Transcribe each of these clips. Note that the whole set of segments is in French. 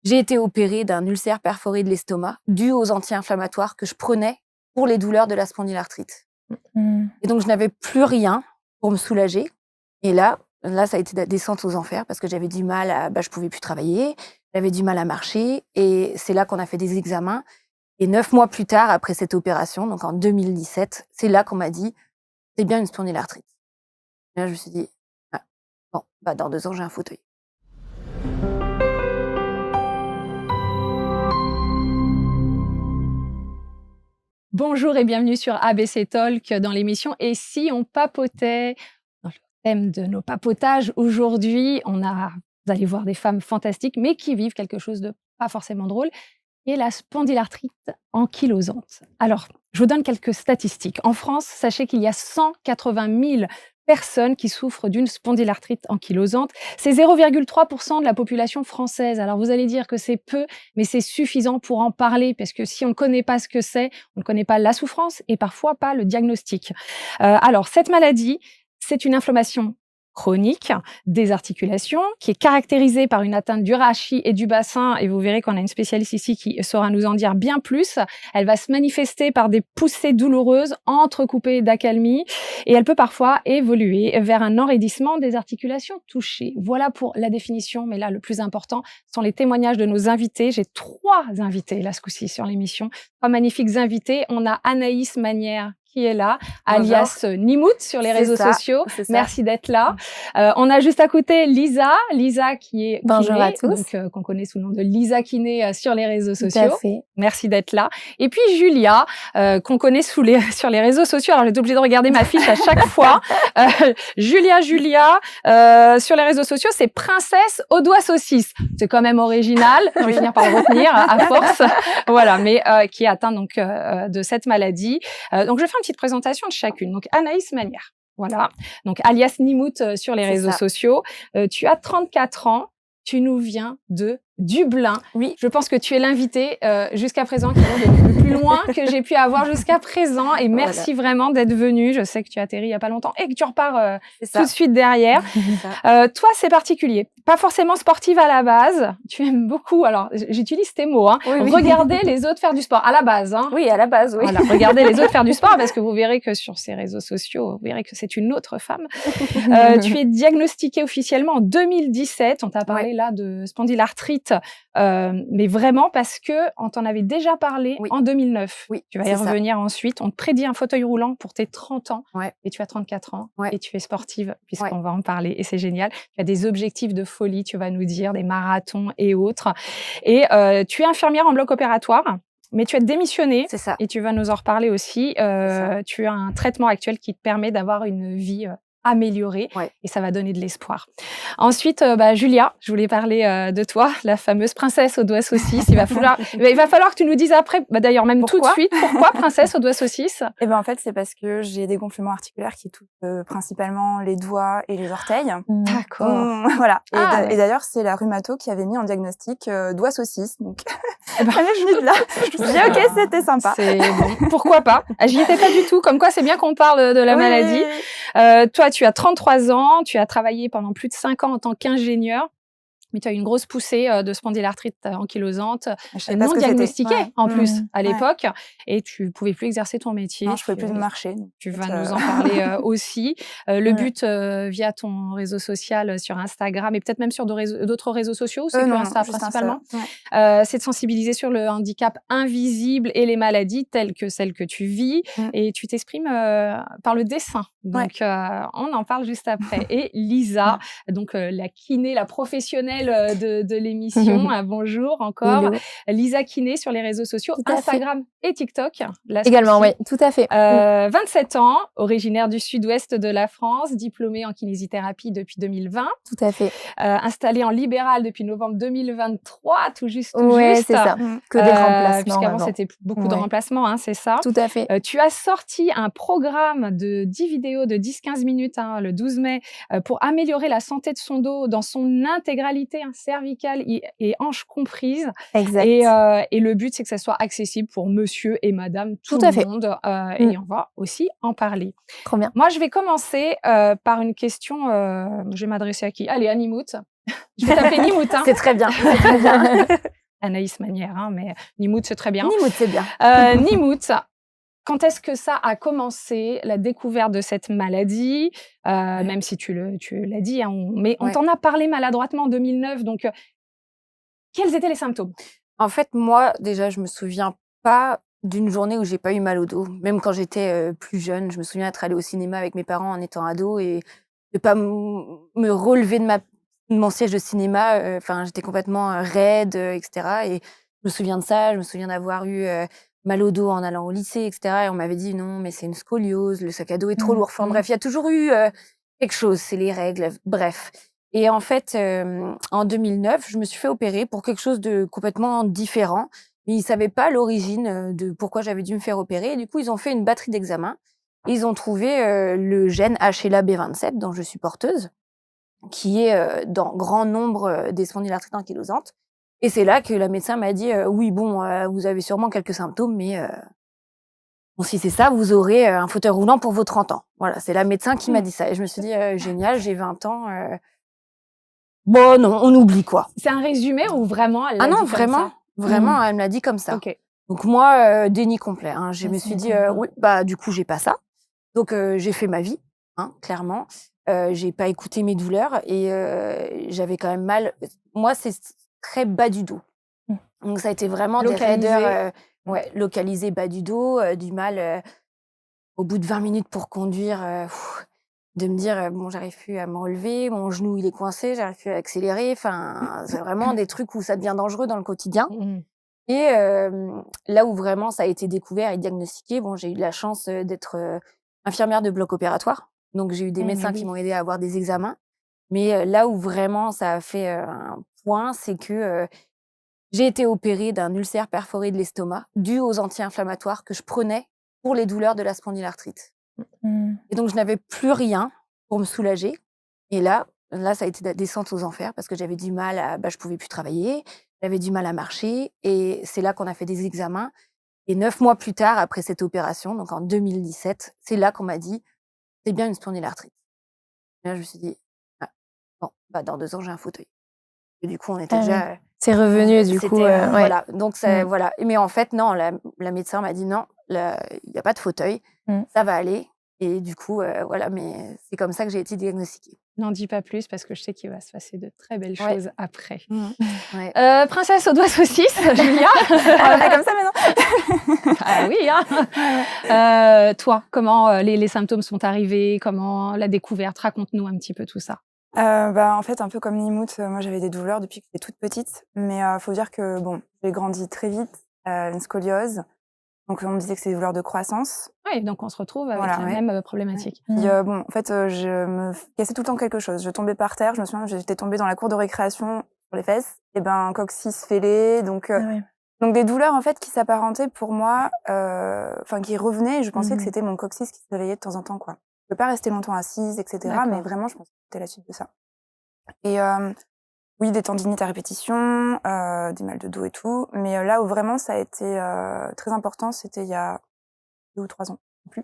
J'ai été opérée d'un ulcère perforé de l'estomac dû aux anti-inflammatoires que je prenais pour les douleurs de la spondylarthrite. Et donc, je n'avais plus rien pour me soulager. Et là, ça a été la descente aux enfers parce que j'avais du mal je pouvais plus travailler, j'avais du mal à marcher. Et c'est là qu'on a fait des examens. Et 9 mois plus tard, après cette opération, donc en 2017, c'est là qu'on m'a dit « c'est bien une spondylarthrite ». Et là, je me suis dit « ah, bon, dans 2 ans, j'ai un fauteuil ». Bonjour et bienvenue sur ABC Talk dans l'émission « Et si on papotait ?» Dans le thème de nos papotages, aujourd'hui, vous allez voir des femmes fantastiques, mais qui vivent quelque chose de pas forcément drôle, qui est la spondylarthrite ankylosante. Alors, je vous donne quelques statistiques. En France, sachez qu'il y a 180 000 personnes qui souffrent d'une spondylarthrite ankylosante. C'est 0,3% de la population française. Alors, vous allez dire que c'est peu, mais c'est suffisant pour en parler, parce que si on ne connaît pas ce que c'est, on ne connaît pas la souffrance et parfois pas le diagnostic. Alors, cette maladie, c'est une inflammation chronique des articulations qui est caractérisée par une atteinte du rachis et du bassin, et vous verrez qu'on a une spécialiste ici qui saura nous en dire bien plus. Elle va se manifester par des poussées douloureuses entrecoupées d'accalmie et elle peut parfois évoluer vers un enraidissement des articulations touchées. Voilà pour la définition, mais là le plus important sont les témoignages de nos invités. J'ai 3 invités là ce coup-ci sur l'émission, 3 magnifiques invités. On a Anaïs Manière qui est là, alias Nimout sur les réseaux sociaux. Merci d'être là. On a juste à côté Lisa qui est bonjour kiné, à tous. donc qu'on connaît sous le nom de Lisa Kiné sur les réseaux sociaux. Tout à fait. Merci d'être là. Et puis Julia, qu'on connaît sur les réseaux sociaux. Alors j'étais obligée de regarder ma fiche à chaque fois. Julia, sur les réseaux sociaux, c'est Princesse aux doigts saucisses. C'est quand même original. Je vais finir par le retenir à force. Voilà, mais qui est atteinte donc de cette maladie. Donc je fais une petite présentation de chacune. Donc Anaïs Manière, voilà. Donc alias Nimout sur les réseaux sociaux. Tu as 34 ans. Tu nous viens de Dublin. Oui. Je pense que tu es l'invitée jusqu'à présent qui est le plus loin que j'ai pu avoir jusqu'à présent. Et merci vraiment d'être venue. Je sais que tu as atterri il n'y a pas longtemps et que tu repars tout de suite derrière. Toi, c'est particulier. Pas forcément sportive à la base. Tu aimes beaucoup, alors j'utilise tes mots, regarder les autres faire du sport. À la base. Oui, à la base, oui. Voilà, regardez les autres faire du sport parce que vous verrez que sur ces réseaux sociaux, vous verrez que c'est une autre femme. Tu es diagnostiquée officiellement en 2017. On t'a parlé là de spondylarthrite. Mais vraiment parce que on t'en avait déjà parlé en 2009. Oui, tu vas y revenir ensuite. On te prédit un fauteuil roulant pour tes 30 ans et tu as 34 ans et tu es sportive puisqu'on va en parler et c'est génial. Tu as des objectifs de folie, tu vas nous dire, des marathons et autres. Et tu es infirmière en bloc opératoire. Mais tu as démissionné et tu vas nous en reparler aussi. Tu as un traitement actuel qui te permet d'avoir une vie améliorée et ça va donner de l'espoir. Ensuite, Julia, je voulais parler de toi, la fameuse princesse aux doigts saucisses. Il va falloir que tu nous dises après, d'ailleurs même tout de suite, pourquoi princesse aux doigts saucisses? Eh ben en fait, c'est parce que j'ai des gonflements articulaires qui touchent principalement les doigts et les orteils. D'accord. Voilà. Et d'ailleurs, c'est la rhumato qui avait mis en diagnostic doigts saucisses. Donc, elle est venue de là. Je me suis dit, ok, c'était sympa. Bon. Pourquoi pas? J'y étais pas du tout. Comme quoi, c'est bien qu'on parle de la maladie. Toi, tu as 33 ans, tu as travaillé pendant plus de 5 ans en tant qu'ingénieur, mais tu as eu une grosse poussée de spondylarthrite ankylosante, non diagnostiquée en plus à l'époque, et tu pouvais plus exercer ton métier. Non, je pouvais plus marcher. Tu vas nous en parler aussi. Le but, via ton réseau social sur Instagram et peut-être même sur d'autres réseaux sociaux, c'est que Insta principalement, c'est de sensibiliser sur le handicap invisible et les maladies telles que celles que tu vis, et tu t'exprimes par le dessin. Donc, on en parle juste après. Et Lisa, donc la kiné, la professionnelle de l'émission. Bonjour encore. Hello. Lisa Kiné sur les réseaux sociaux, Instagram et TikTok. Également, oui, tout à fait. 27 ans, originaire du sud-ouest de la France, diplômée en kinésithérapie depuis 2020. Tout à fait. Installée en libéral depuis novembre 2023, tout juste. Oui, c'est ça. Que des remplacements. Puisqu'avant, c'était beaucoup de remplacements, c'est ça. Tout à fait. Tu as sorti un programme de 10 vidéos de 10-15 minutes le 12 mai pour améliorer la santé de son dos dans son intégralité, cervicale et hanches comprises. Exact. Et le but, c'est que ça soit accessible pour monsieur et madame, tout le monde. Et on va aussi en parler. Trop bien. Moi, je vais commencer par une question. Je vais m'adresser à qui? Allez, à Nimout. Je vais t'appeler Nimout, hein. C'est très bien, c'est très bien. Anaïs Manière, hein, mais Nimout, c'est très bien. Nimout, c'est bien. Nimout, quand est-ce que ça a commencé, la découverte de cette maladie? Même si tu l'as dit, hein, mais on t'en a parlé maladroitement en 2009, donc quels étaient les symptômes? En fait, moi, déjà, je me souviens pas d'une journée où j'ai pas eu mal au dos. Même quand j'étais plus jeune, je me souviens être allée au cinéma avec mes parents en étant ado et de pas me relever de mon siège de cinéma. Enfin, j'étais complètement raide, etc. Et je me souviens de ça. Je me souviens d'avoir eu mal au dos en allant au lycée, etc. Et on m'avait dit non, mais c'est une scoliose, le sac à dos est trop lourd. Enfin bref, il y a toujours eu quelque chose, c'est les règles, bref. Et en fait, en 2009, je me suis fait opérer pour quelque chose de complètement différent. Mais ils savaient pas l'origine de pourquoi j'avais dû me faire opérer. Et du coup, ils ont fait une batterie d'examens. Ils ont trouvé le gène HLA-B27, dont je suis porteuse, qui est dans grand nombre des spondylarthrites ankylosantes. Et c'est là que la médecin m'a dit oui, bon, vous avez sûrement quelques symptômes, mais bon, si c'est ça, vous aurez un fauteuil roulant pour vos 30 ans. Voilà, c'est la médecin qui m'a dit ça. Et je me suis dit génial, j'ai 20 ans. Bon, non, on oublie quoi. C'est un résumé ou vraiment elle l'a dit non, comme vraiment, ça? vraiment, elle me l'a dit comme ça. OK. Donc moi, déni complet. Hein. Je me suis dit, oui, bah du coup, j'ai pas ça. Donc j'ai fait ma vie, hein, clairement. J'ai pas écouté mes douleurs et j'avais quand même mal. Moi, c'est très bas du dos. Donc ça a été vraiment des raideurs, localisées bas du dos, du mal au bout de 20 minutes pour conduire. De me dire bon, j'arrive plus à me relever, mon genou il est coincé, j'arrive plus à accélérer. Enfin, c'est vraiment des trucs où ça devient dangereux dans le quotidien. Et là où vraiment ça a été découvert et diagnostiqué, bon, j'ai eu de la chance d'être infirmière de bloc opératoire. Donc j'ai eu des médecins qui m'ont aidé à avoir des examens. Mais là où vraiment ça a fait un point, c'est que j'ai été opérée d'un ulcère perforé de l'estomac dû aux anti-inflammatoires que je prenais pour les douleurs de la spondylarthrite. Et donc, je n'avais plus rien pour me soulager. Et là, ça a été la descente aux enfers parce que j'avais du mal je pouvais plus travailler, j'avais du mal à marcher. Et c'est là qu'on a fait des examens. Et 9 mois plus tard, après cette opération, donc en 2017, c'est là qu'on m'a dit c'est bien une spondylarthrite. Et là, je me suis dit ah, bon, dans 2 ans, j'ai un fauteuil. Et du coup, on était déjà. C'est revenu, du coup. Voilà. Donc, voilà. Mais en fait, non, la médecin m'a dit non, il n'y a pas de fauteuil, ça va aller. Et du coup, voilà, mais c'est comme ça que j'ai été diagnostiquée. N'en dis pas plus parce que je sais qu'il va se passer de très belles choses après. Princesse aux doigts saucisses, Julia. On fait comme ça maintenant. Ah oui, hein. Toi, comment les symptômes sont arrivés? Comment la découverte? Raconte-nous un petit peu tout ça. En fait, un peu comme Nimout, moi j'avais des douleurs depuis que j'étais toute petite. Mais faut dire que bon, j'ai grandi très vite, une scoliose. Donc on me disait que c'est des douleurs de croissance. Oui, donc on se retrouve avec la même problématique. Puis en fait, je me cassais tout le temps quelque chose. Je tombais par terre, je me souviens, j'étais tombée dans la cour de récréation sur les fesses, et coccyx fêlé, donc des douleurs en fait qui s'apparentaient pour moi, qui revenaient, et je pensais que c'était mon coccyx qui se réveillait de temps en temps, quoi. Je peux pas rester longtemps assise, etc. Mais vraiment, je pensais que c'était la suite de ça. Et oui, des tendinites à répétition, des mal de dos et tout. Mais là où vraiment ça a été très important, c'était il y a 2 ou 3 ans, plus.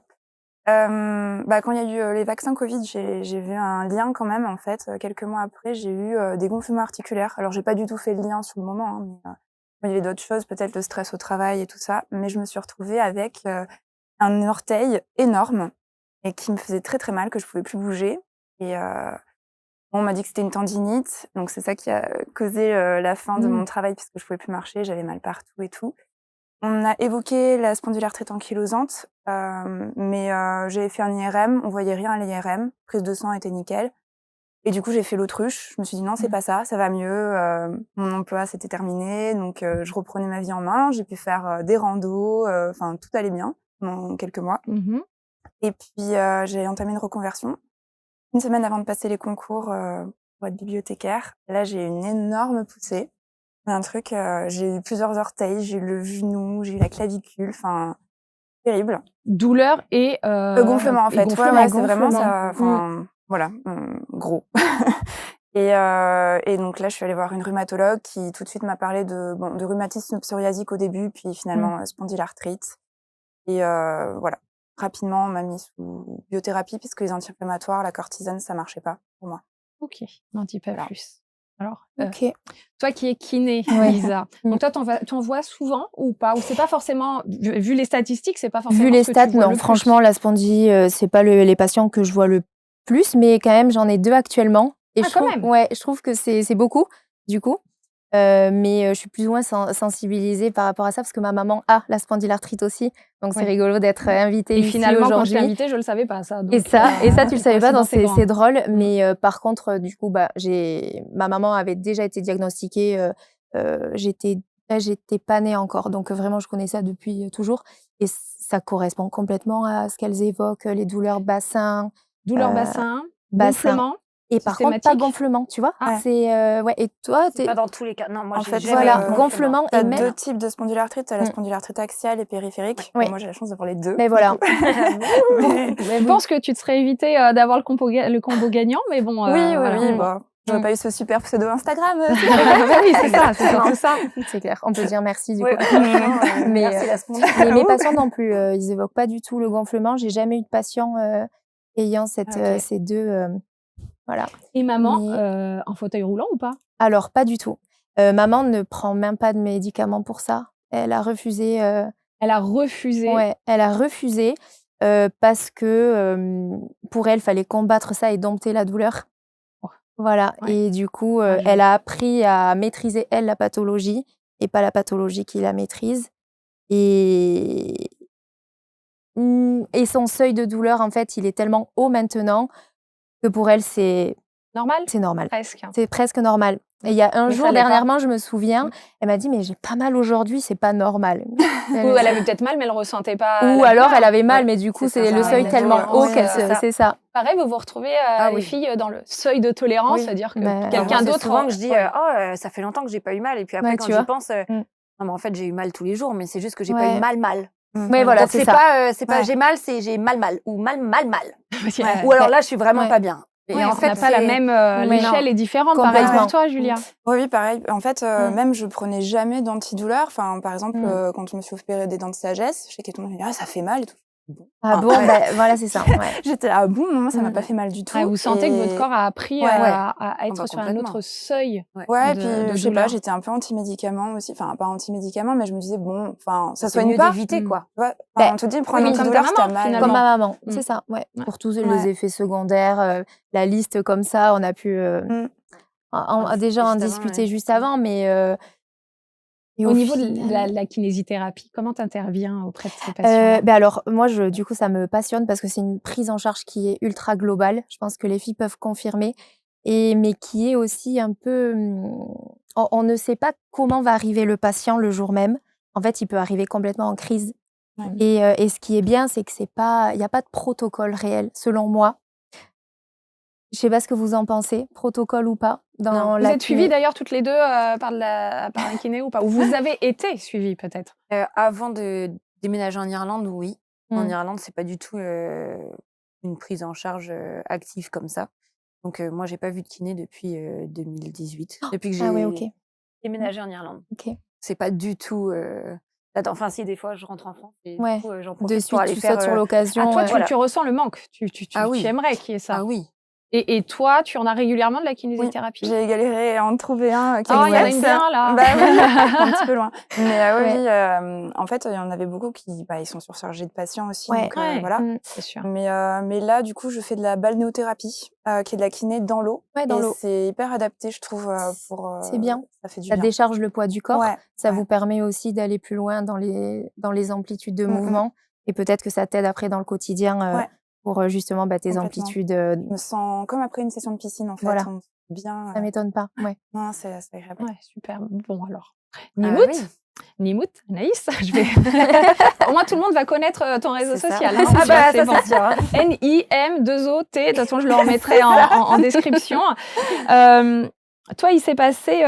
Quand il y a eu les vaccins Covid, j'ai vu un lien quand même, en fait. Quelques mois après, j'ai eu des gonflements articulaires. Alors, j'ai pas du tout fait le lien sur le moment, hein, mais il y avait d'autres choses, peut-être le stress au travail et tout ça. Mais je me suis retrouvée avec un orteil énorme et qui me faisait très, très mal, que je pouvais plus bouger. Et on m'a dit que c'était une tendinite, donc c'est ça qui a causé la fin de mon travail puisque je pouvais plus marcher, j'avais mal partout et tout. On a évoqué la spondylarthrite ankylosante, mais j'avais fait un IRM, on voyait rien à l'IRM, prise de sang était nickel. Et du coup, j'ai fait l'autruche. Je me suis dit non, c'est pas ça va mieux. Mon emploi s'était terminé, donc je reprenais ma vie en main. J'ai pu faire des randos, tout allait bien pendant quelques mois. Et puis j'ai entamé une reconversion. Une semaine avant de passer les concours pour être bibliothécaire, là j'ai eu une énorme poussée. Un truc, j'ai eu plusieurs orteils, j'ai eu le genou, j'ai eu la clavicule, terrible. Douleur et gonflement en fait. Gonflement, c'est vraiment ça. Gros. Et donc là, je suis allée voir une rhumatologue qui tout de suite m'a parlé de rhumatisme psoriasique au début, puis finalement spondylarthrite. Et voilà. Rapidement, on m'a mis sous biothérapie puisque les anti-inflammatoires, la cortisone, ça marchait pas pour moi. Ok, n'en dis pas plus. Alors, Ok. toi qui es kiné, Ouais. Lisa, donc toi, t'en vois souvent ou pas? Ou c'est pas forcément, vu les statistiques, c'est pas forcément Vu les ce que stats, tu vois non. le plus? Franchement, la spondie, c'est pas les patients que je vois le plus, mais quand même, j'en ai 2 actuellement. Et Ah, quand même. Ouais, je trouve que c'est beaucoup, du coup. Mais je suis plus ou moins sensibilisée par rapport à ça parce que ma maman a la spondylarthrite aussi. Donc, c'est Oui. rigolo d'être invitée Et ici finalement, quand je t'ai aujourd'hui. invitée, je le savais pas, ça. Et Donc, ça, tu le savais pas, donc coïncidence est grande. c'est drôle. Mais par contre, du coup, ma maman avait déjà été diagnostiquée. J'étais pas née encore, donc vraiment, je connais ça depuis toujours. Et ça correspond complètement à ce qu'elles évoquent, les douleurs bassin. Douleur euh, bassin, bassin. gonflement. Et par contre, pas Systématique. gonflement, tu vois. Ah. C'est ouais. Et toi, C'est pas dans tous les cas. Non, moi, En j'ai fait, jamais voilà, eu de gonflement T'as et même. 2 types de spondylarthrite. T'as la Mm. spondylarthrite axiale et périphérique. Ouais. Bon, moi, j'ai la chance d'avoir les 2. Mais voilà. Je pense que tu te serais évité d'avoir le combo gagnant, mais bon. Oui, voilà. bah, j'aurais pas eu ce super pseudo Instagram. Oui, c'est ça, c'est surtout ça. C'est clair. On peut dire merci du Ouais, coup. franchement, Mais, merci la spondie. Mais mes patients non plus, ils évoquent pas du tout le gonflement. J'ai jamais eu de patient ayant Ok. ces 2. Voilà. Et maman, Mais- en fauteuil roulant ou pas? Alors, pas du tout. Maman ne prend même pas de médicaments pour ça. Elle a refusé. Elle a refusé. Ouais, elle a refusé parce que pour elle, fallait combattre ça et dompter la douleur. Oh. Voilà. Ouais. Et du coup, Ouais, elle a appris à maîtriser, elle, la pathologie et pas la pathologie qui la maîtrise. Et son seuil de douleur, en fait, il est tellement haut maintenant que pour elle, c'est Normal? normal. Presque. C'est presque normal. Et il y a un Mais jour, ça l'est pas. dernièrement, je me souviens, elle m'a dit « Mais j'ai pas mal aujourd'hui, c'est pas normal. » Ou elle avait peut-être mal, mais elle ressentait pas. Ou la alors, douleur. elle avait mal, Ouais, mais du coup, c'est ça, c'est le ça seuil arrive, tellement la haut tolérance, qu'elle c'est ça. c'est ça. Pareil, vous vous retrouvez, les oui. filles, dans le seuil de tolérance, Oui. c'est-à-dire que Bah, quelqu'un Moi, c'est d'autre. souvent que je dis Ouais. ça fait longtemps que j'ai pas eu mal. Et puis après, Ouais, quand tu j'y vois. pense, non, mais en fait, j'ai eu mal tous les jours, mais c'est juste que j'ai pas Ouais. eu mal. Ouais, voilà, Donc, c'est c'est ça. pas, c'est pas Ouais. j'ai mal, c'est j'ai mal. Ou mal. Ouais. Ou alors là, je suis vraiment Ouais. pas bien. Et Ouais, en on fait, n'a pas la c'est- même. Ouais, L'échelle non. est différente. Pareil Complètement. pour toi, Julia. Oui, pareil. En fait, même je prenais jamais d'antidouleur. Enfin, par exemple, Mm. quand je me suis opérée des dents de sagesse, je sais que tout le monde me dit « Ah, ça fait mal et tout. » Ah bon, ouais. voilà, c'est ça. Ouais. J'étais là, ah bon, moi, ça m'a Mm. pas fait mal du tout. Ah, vous sentez que votre Et- corps a appris Ouais. à être bah, sur un complètement. autre seuil. Ouais, et de puis je sais douleur. pas, j'étais un peu anti-médicaments aussi. Enfin, pas anti-médicaments, mais je me disais, bon, enfin, ça c'est soigne mieux pas. d'éviter, quoi. Tu vois, Ben, on te dit, prends oui, une comme antidouleur ta si t'as maman, mal. finalement. Comme ma maman, Mm. c'est ça, ouais. Ouais. Pour tous Ouais. les effets secondaires, la liste comme ça, on a pu déjà en discuter juste avant, mais et Au niveau final, de la kinésithérapie, comment tu interviens auprès de ces patients? alors moi, du coup, ça me passionne parce que c'est une prise en charge qui est ultra globale. Je pense que les filles peuvent confirmer, mais qui est aussi un peu, on ne sait pas comment va arriver le patient le jour même. En fait, il peut arriver complètement en crise. Ouais. Et ce qui est bien, c'est que il y a pas de protocole réel, selon moi. Je sais pas ce que vous en pensez, protocole ou pas. Vous êtes suivies d'ailleurs toutes les deux par un kiné ou pas? Ou vous avez été suivies peut-être? Avant de déménager en Irlande, oui. En Mm. Irlande, c'est pas du tout une prise en charge active comme ça. Donc, moi, j'ai pas vu de kiné depuis 2018. Depuis que j'ai Ah ouais, ok. déménagé en Irlande. Ok. C'est pas du tout. Attends, enfin, si, des fois, je rentre en France et Ouais. du coup, j'en De profite suite, pour aller tu faire. sautes sur l'occasion. Ah, toi, tu, voilà. tu ressens le manque. Tu Ah oui. aimerais qu'il y ait ça. Ah oui. Et toi, tu en as régulièrement de la kinésithérapie? J'ai galéré à en trouver un qui Oh, il y en a accepte. une bien, là. Bah oui, un petit peu loin. Mais Ouais. oui, en fait, il y en avait beaucoup qui ils sont surchargés de patients aussi. Ouais. Donc, Ouais. voilà. C'est sûr. Mais là, du coup, je fais de la balnéothérapie, qui est de la kiné dans l'eau. Ouais, dans Et l'eau. c'est hyper adapté, je trouve, pour... C'est bien. Ça fait du Ça bien. décharge le poids du corps. Ouais, Ça ouais. vous permet aussi d'aller plus loin dans les amplitudes de mouvement. Et peut-être que ça t'aide après dans le quotidien Ouais. pour justement tes Complètement. amplitudes. Je me sens comme après une session de piscine, en fait. Voilà. On se sent bien. Ça m'étonne pas. Ouais. Non, c'est agréable. Ouais, super. Bon, alors. Oui. Nimout, Anaïs, je vais. Au moins, tout le monde va connaître ton réseau C'est ça. social. Hein, Ah bah, c'est ça, bon. c'est sûr, hein. N-I-M-2-O-T. De toute façon, je le remettrai en description. Toi, il s'est passé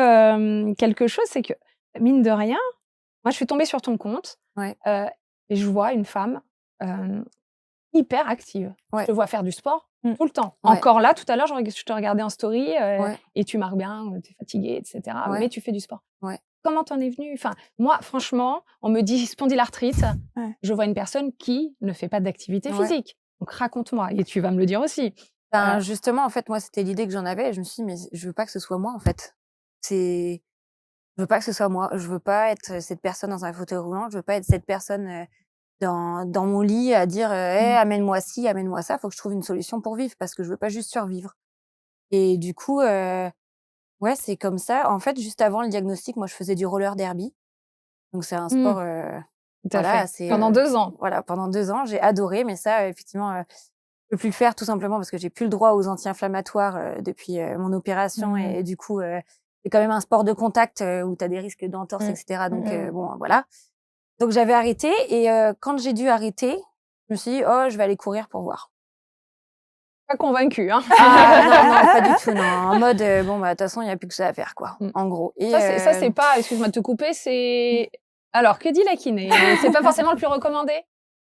quelque chose, c'est que, mine de rien, moi, je suis tombée sur ton compte Ouais. et je vois une femme hyper active. Ouais. Je te vois faire du sport tout le temps. Ouais. Encore là, tout à l'heure, je te regardais en story Ouais. et tu marques bien, tu es fatiguée, etc. Ouais. Mais tu fais du sport. Ouais. Comment t'en es venue? Enfin, moi, franchement, on me dit spondylarthrite. Ouais. Je vois une personne qui ne fait pas d'activité Ouais. physique. Donc, raconte-moi. Et tu vas me le dire aussi. Ben, justement, en fait, moi, c'était l'idée que j'en avais. Et je me suis dit, mais je veux pas que ce soit moi, en fait. je veux pas que ce soit moi. Je veux pas être cette personne dans un fauteuil roulant. Je veux pas être cette personne dans mon lit à dire amène-moi ci, amène-moi ça. Faut que je trouve une solution pour vivre parce que je veux pas juste survivre. Et du coup, ouais, c'est comme ça. En fait, juste avant le diagnostic, moi, je faisais du roller derby. Donc, c'est un sport. Tout à Voilà, fait. c'est Pendant 2 ans. voilà, pendant 2 ans, j'ai adoré, mais ça, effectivement, je peux plus le faire tout simplement parce que j'ai plus le droit aux anti-inflammatoires depuis mon opération et du coup, c'est quand même un sport de contact où tu as des risques d'entorse, etc. Donc bon, voilà. Donc j'avais arrêté et quand j'ai dû arrêter, je me suis dit: «Oh, je vais aller courir pour voir». Pas convaincue, hein. Ah non, pas du tout, non. En mode bon bah de toute façon, il y a plus que ça à faire quoi, en gros. Et Ça c'est pas, excuse-moi de te couper, c'est alors que dit la kiné? C'est pas forcément le plus recommandé?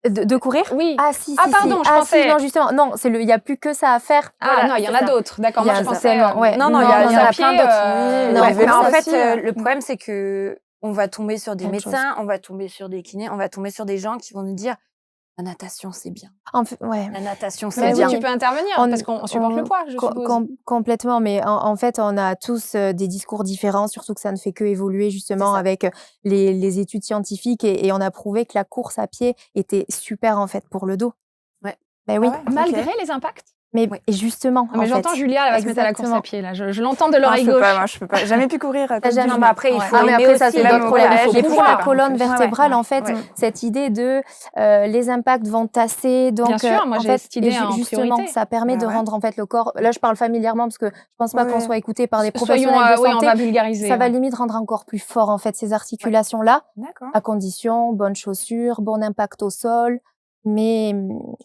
De courir? Oui. Ah si, Ah si, pardon, si. je pensais. Non, justement, non, il y a plus que ça à faire. Ah Voilà, non, il y en c'est a ça. d'autres. D'accord, Il y moi a je pensais tellement, ouais. Non, il y en a plein d'autres. Non, mais en fait, aussi, le problème, c'est que on va tomber sur des Même médecins, on va tomber sur des kinés, on va tomber sur des gens qui vont nous dire la natation, c'est bien. Ouais. La natation, Mais c'est bien. tu peux intervenir parce qu'on supporte le poids, je suppose. Complètement, mais en fait, on a tous des discours différents, surtout que ça ne fait que évoluer justement avec les études scientifiques et on a prouvé que la course à pied était super en fait pour le dos. Ouais. Ben oui. Malgré les impacts. Mais justement, mais j'entends Julia, elle va se mettre à la course à pied là. Je l'entends de l'oreille gauche. Moi, je peux pas. Jamais pu courir. Non, mais après, il faut mais aimer après, ça, aussi. c'est d'autres problèmes. Mais pour la colonne vertébrale, en fait, Ouais. cette idée de les impacts vont tasser. Donc, Bien sûr, moi, en j'ai fait, cette idée en justement, priorité. ça permet de rendre en fait le corps. Là, je parle familièrement parce que je pense pas qu'on soit écouté par des professionnels de santé. on va vulgariser. Ça va limite rendre encore plus fort en fait ces articulations-là, D'accord. à condition bonnes chaussures, bon impact au sol. Mais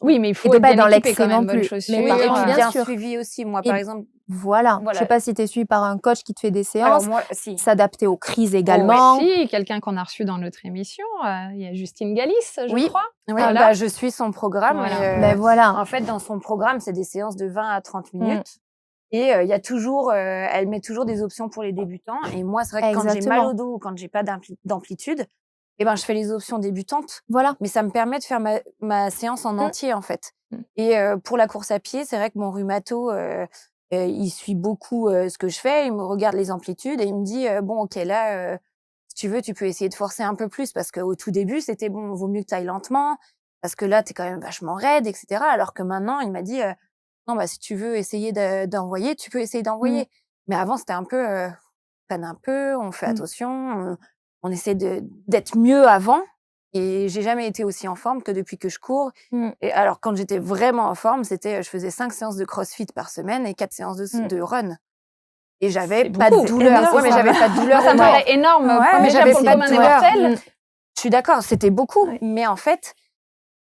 oui, mais il faut être bien dans équipé l'excès quand même, non plus. Mais et puis bien bien sûr. suivi aussi. Moi, par exemple. Voilà. Je sais pas si tu es suivi par un coach qui te fait des séances. Alors moi, si. S'adapter aux crises également. Si, quelqu'un qu'on a reçu dans notre émission, il y a Justine Galis, je crois. Oui, Voilà. je suis son programme. Voilà. Ben voilà. En fait, dans son programme, c'est des séances de 20 à 30 minutes. Et il y a toujours, elle met toujours des options pour les débutants. Et moi, c'est vrai que quand j'ai mal au dos ou quand j'ai pas d'amplitude, eh ben, je fais les options débutantes. Voilà. Mais ça me permet de faire ma séance en entier, en fait. Et pour la course à pied, c'est vrai que mon rhumato, il suit beaucoup ce que je fais. Il me regarde les amplitudes et il me dit bon, ok, là, si tu veux, tu peux essayer de forcer un peu plus parce qu'au tout début, c'était bon, vaut mieux que tu ailles lentement parce que là, t'es quand même vachement raide, etc. Alors que maintenant, il m'a dit non, bah si tu veux essayer d'envoyer, tu peux essayer d'envoyer. Mais avant, c'était un peu freine un peu, on fait attention, on essaie d'être mieux avant. Et j'ai jamais été aussi en forme que depuis que je cours. Et alors, quand j'étais vraiment en forme, je faisais 5 séances de crossfit par semaine et 4 séances de run. Et j'avais pas de douleur. Ouais, mais j'avais pas de douleur. Ça me paraît énorme. mais Déjà j'avais pour le pas de commun des douleur. mortels. Je suis d'accord, c'était beaucoup. Mais en fait,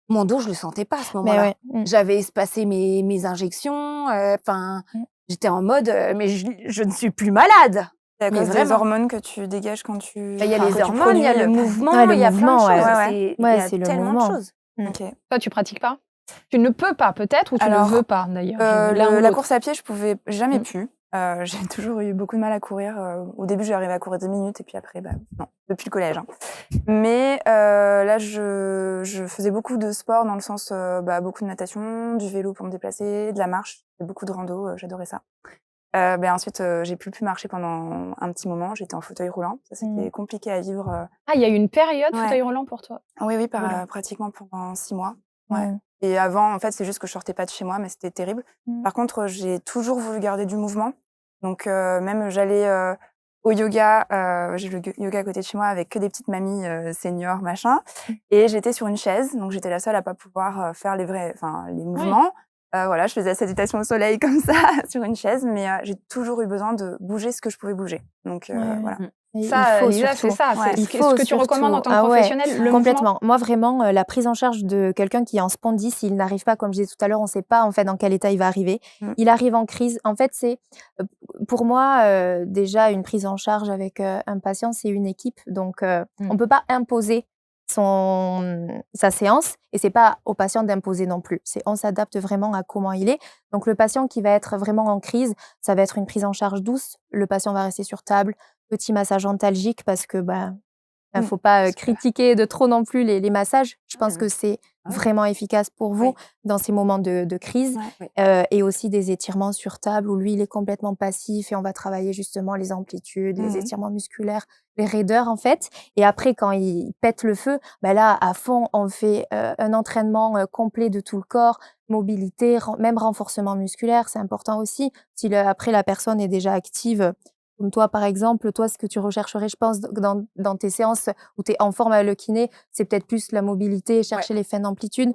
mon dos, je le sentais pas à ce moment-là. J'avais espacé mes injections. Enfin, j'étais en mode, mais je ne suis plus malade. C'est à cause des hormones que tu dégages quand tu. Il y a les hormones, il y a le mouvement, il y a plein de choses. Il y a tellement de choses. Toi, tu pratiques pas? Tu ne peux pas, peut-être, ou tu ne veux pas, d'ailleurs? La course à pied, je pouvais jamais pu. J'ai toujours eu beaucoup de mal à courir. Au début, j'arrivais à courir 10 minutes et puis après, non, depuis le collège. Mais là, je faisais beaucoup de sport dans le sens, beaucoup de natation, du vélo pour me déplacer, de la marche, beaucoup de rando, j'adorais ça. Ensuite, j'ai plus pu marcher pendant un petit moment. J'étais en fauteuil roulant. Ça, c'était compliqué à vivre. Ah, il y a eu une période fauteuil roulant pour toi? Oui, pratiquement pendant 6 mois. Ouais. Et avant, en fait, c'est juste que je sortais pas de chez moi, mais c'était terrible. Par contre, j'ai toujours voulu garder du mouvement. Donc, même j'allais au yoga. J'ai le yoga à côté de chez moi avec que des petites mamies seniors, machin. Et j'étais sur une chaise. Donc, j'étais la seule à pas pouvoir faire les mouvements. Voilà, je faisais la salutation au soleil comme ça sur une chaise, mais j'ai toujours eu besoin de bouger ce que je pouvais bouger. Donc voilà. Ça, Lisa, c'est ça. C'est ce que tu recommandes en tant que professionnel, le complètement. Moi, vraiment, la prise en charge de quelqu'un qui est en spondyle, s'il n'arrive pas, comme je disais tout à l'heure, on ne sait pas en fait dans quel état il va arriver. Il arrive en crise. En fait, c'est pour moi déjà une prise en charge avec un patient, c'est une équipe. Donc, on ne peut pas imposer sa séance et c'est pas au patient d'imposer non plus. On s'adapte vraiment à comment il est. Donc le patient qui va être vraiment en crise, ça va être une prise en charge douce. Le patient va rester sur table, petit massage antalgique parce que Il ne faut pas critiquer de trop non plus les massages. Je pense que c'est vraiment efficace pour vous dans ces moments de crise. Et aussi des étirements sur table où lui, il est complètement passif et on va travailler justement les amplitudes, les étirements musculaires, les raideurs en fait. Et après, quand il pète le feu, là, à fond, on fait un entraînement complet de tout le corps, mobilité, même renforcement musculaire, c'est important aussi. Si après, la personne est déjà active, comme toi, par exemple, toi, ce que tu rechercherais, je pense, dans tes séances où tu es en forme avec le kiné, c'est peut-être plus la mobilité, chercher les fins d'amplitude.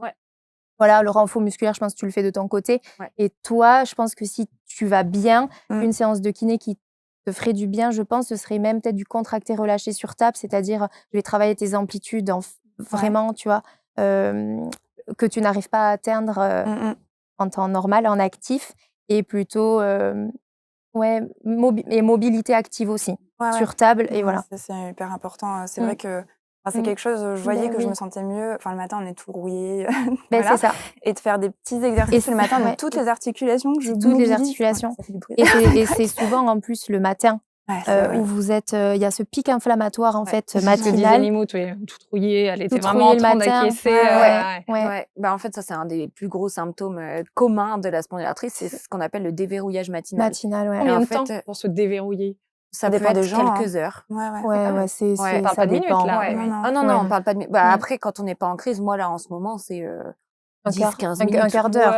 Voilà, le renfort musculaire, je pense que tu le fais de ton côté. Et toi, je pense que si tu vas bien, une séance de kiné qui te ferait du bien, je pense, ce serait même peut-être du contracté-relâché sur table, c'est-à-dire, je vais travailler tes amplitudes vraiment, tu vois, que tu n'arrives pas à atteindre en temps normal, en actif, et plutôt... et mobilité active aussi, sur table, et voilà. Ça, c'est hyper important. C'est vrai que c'est quelque chose, je voyais que je me sentais mieux. Enfin, le matin, on est tout rouillé. C'est ça. Et de faire des petits exercices le matin, donc toutes les articulations que je toutes mobilise. les articulations. Et c'est souvent, en plus, le matin, où vous êtes... Il y a ce pic inflammatoire, en fait, matinal. Nimo, tu es toute rouillée, elle était vraiment en train d'acquiescer. En fait, ça, c'est un des plus gros symptômes communs de la spondylarthrite, c'est ce qu'on appelle le déverrouillage matinal. Combien de temps pour se déverrouiller? Ça peut être quelques heures. On parle pas de minutes, là. Non, on parle pas de minutes. Après, quand on n'est pas en crise, moi, là, en ce moment, c'est 10-15 minutes. Un quart d'heure.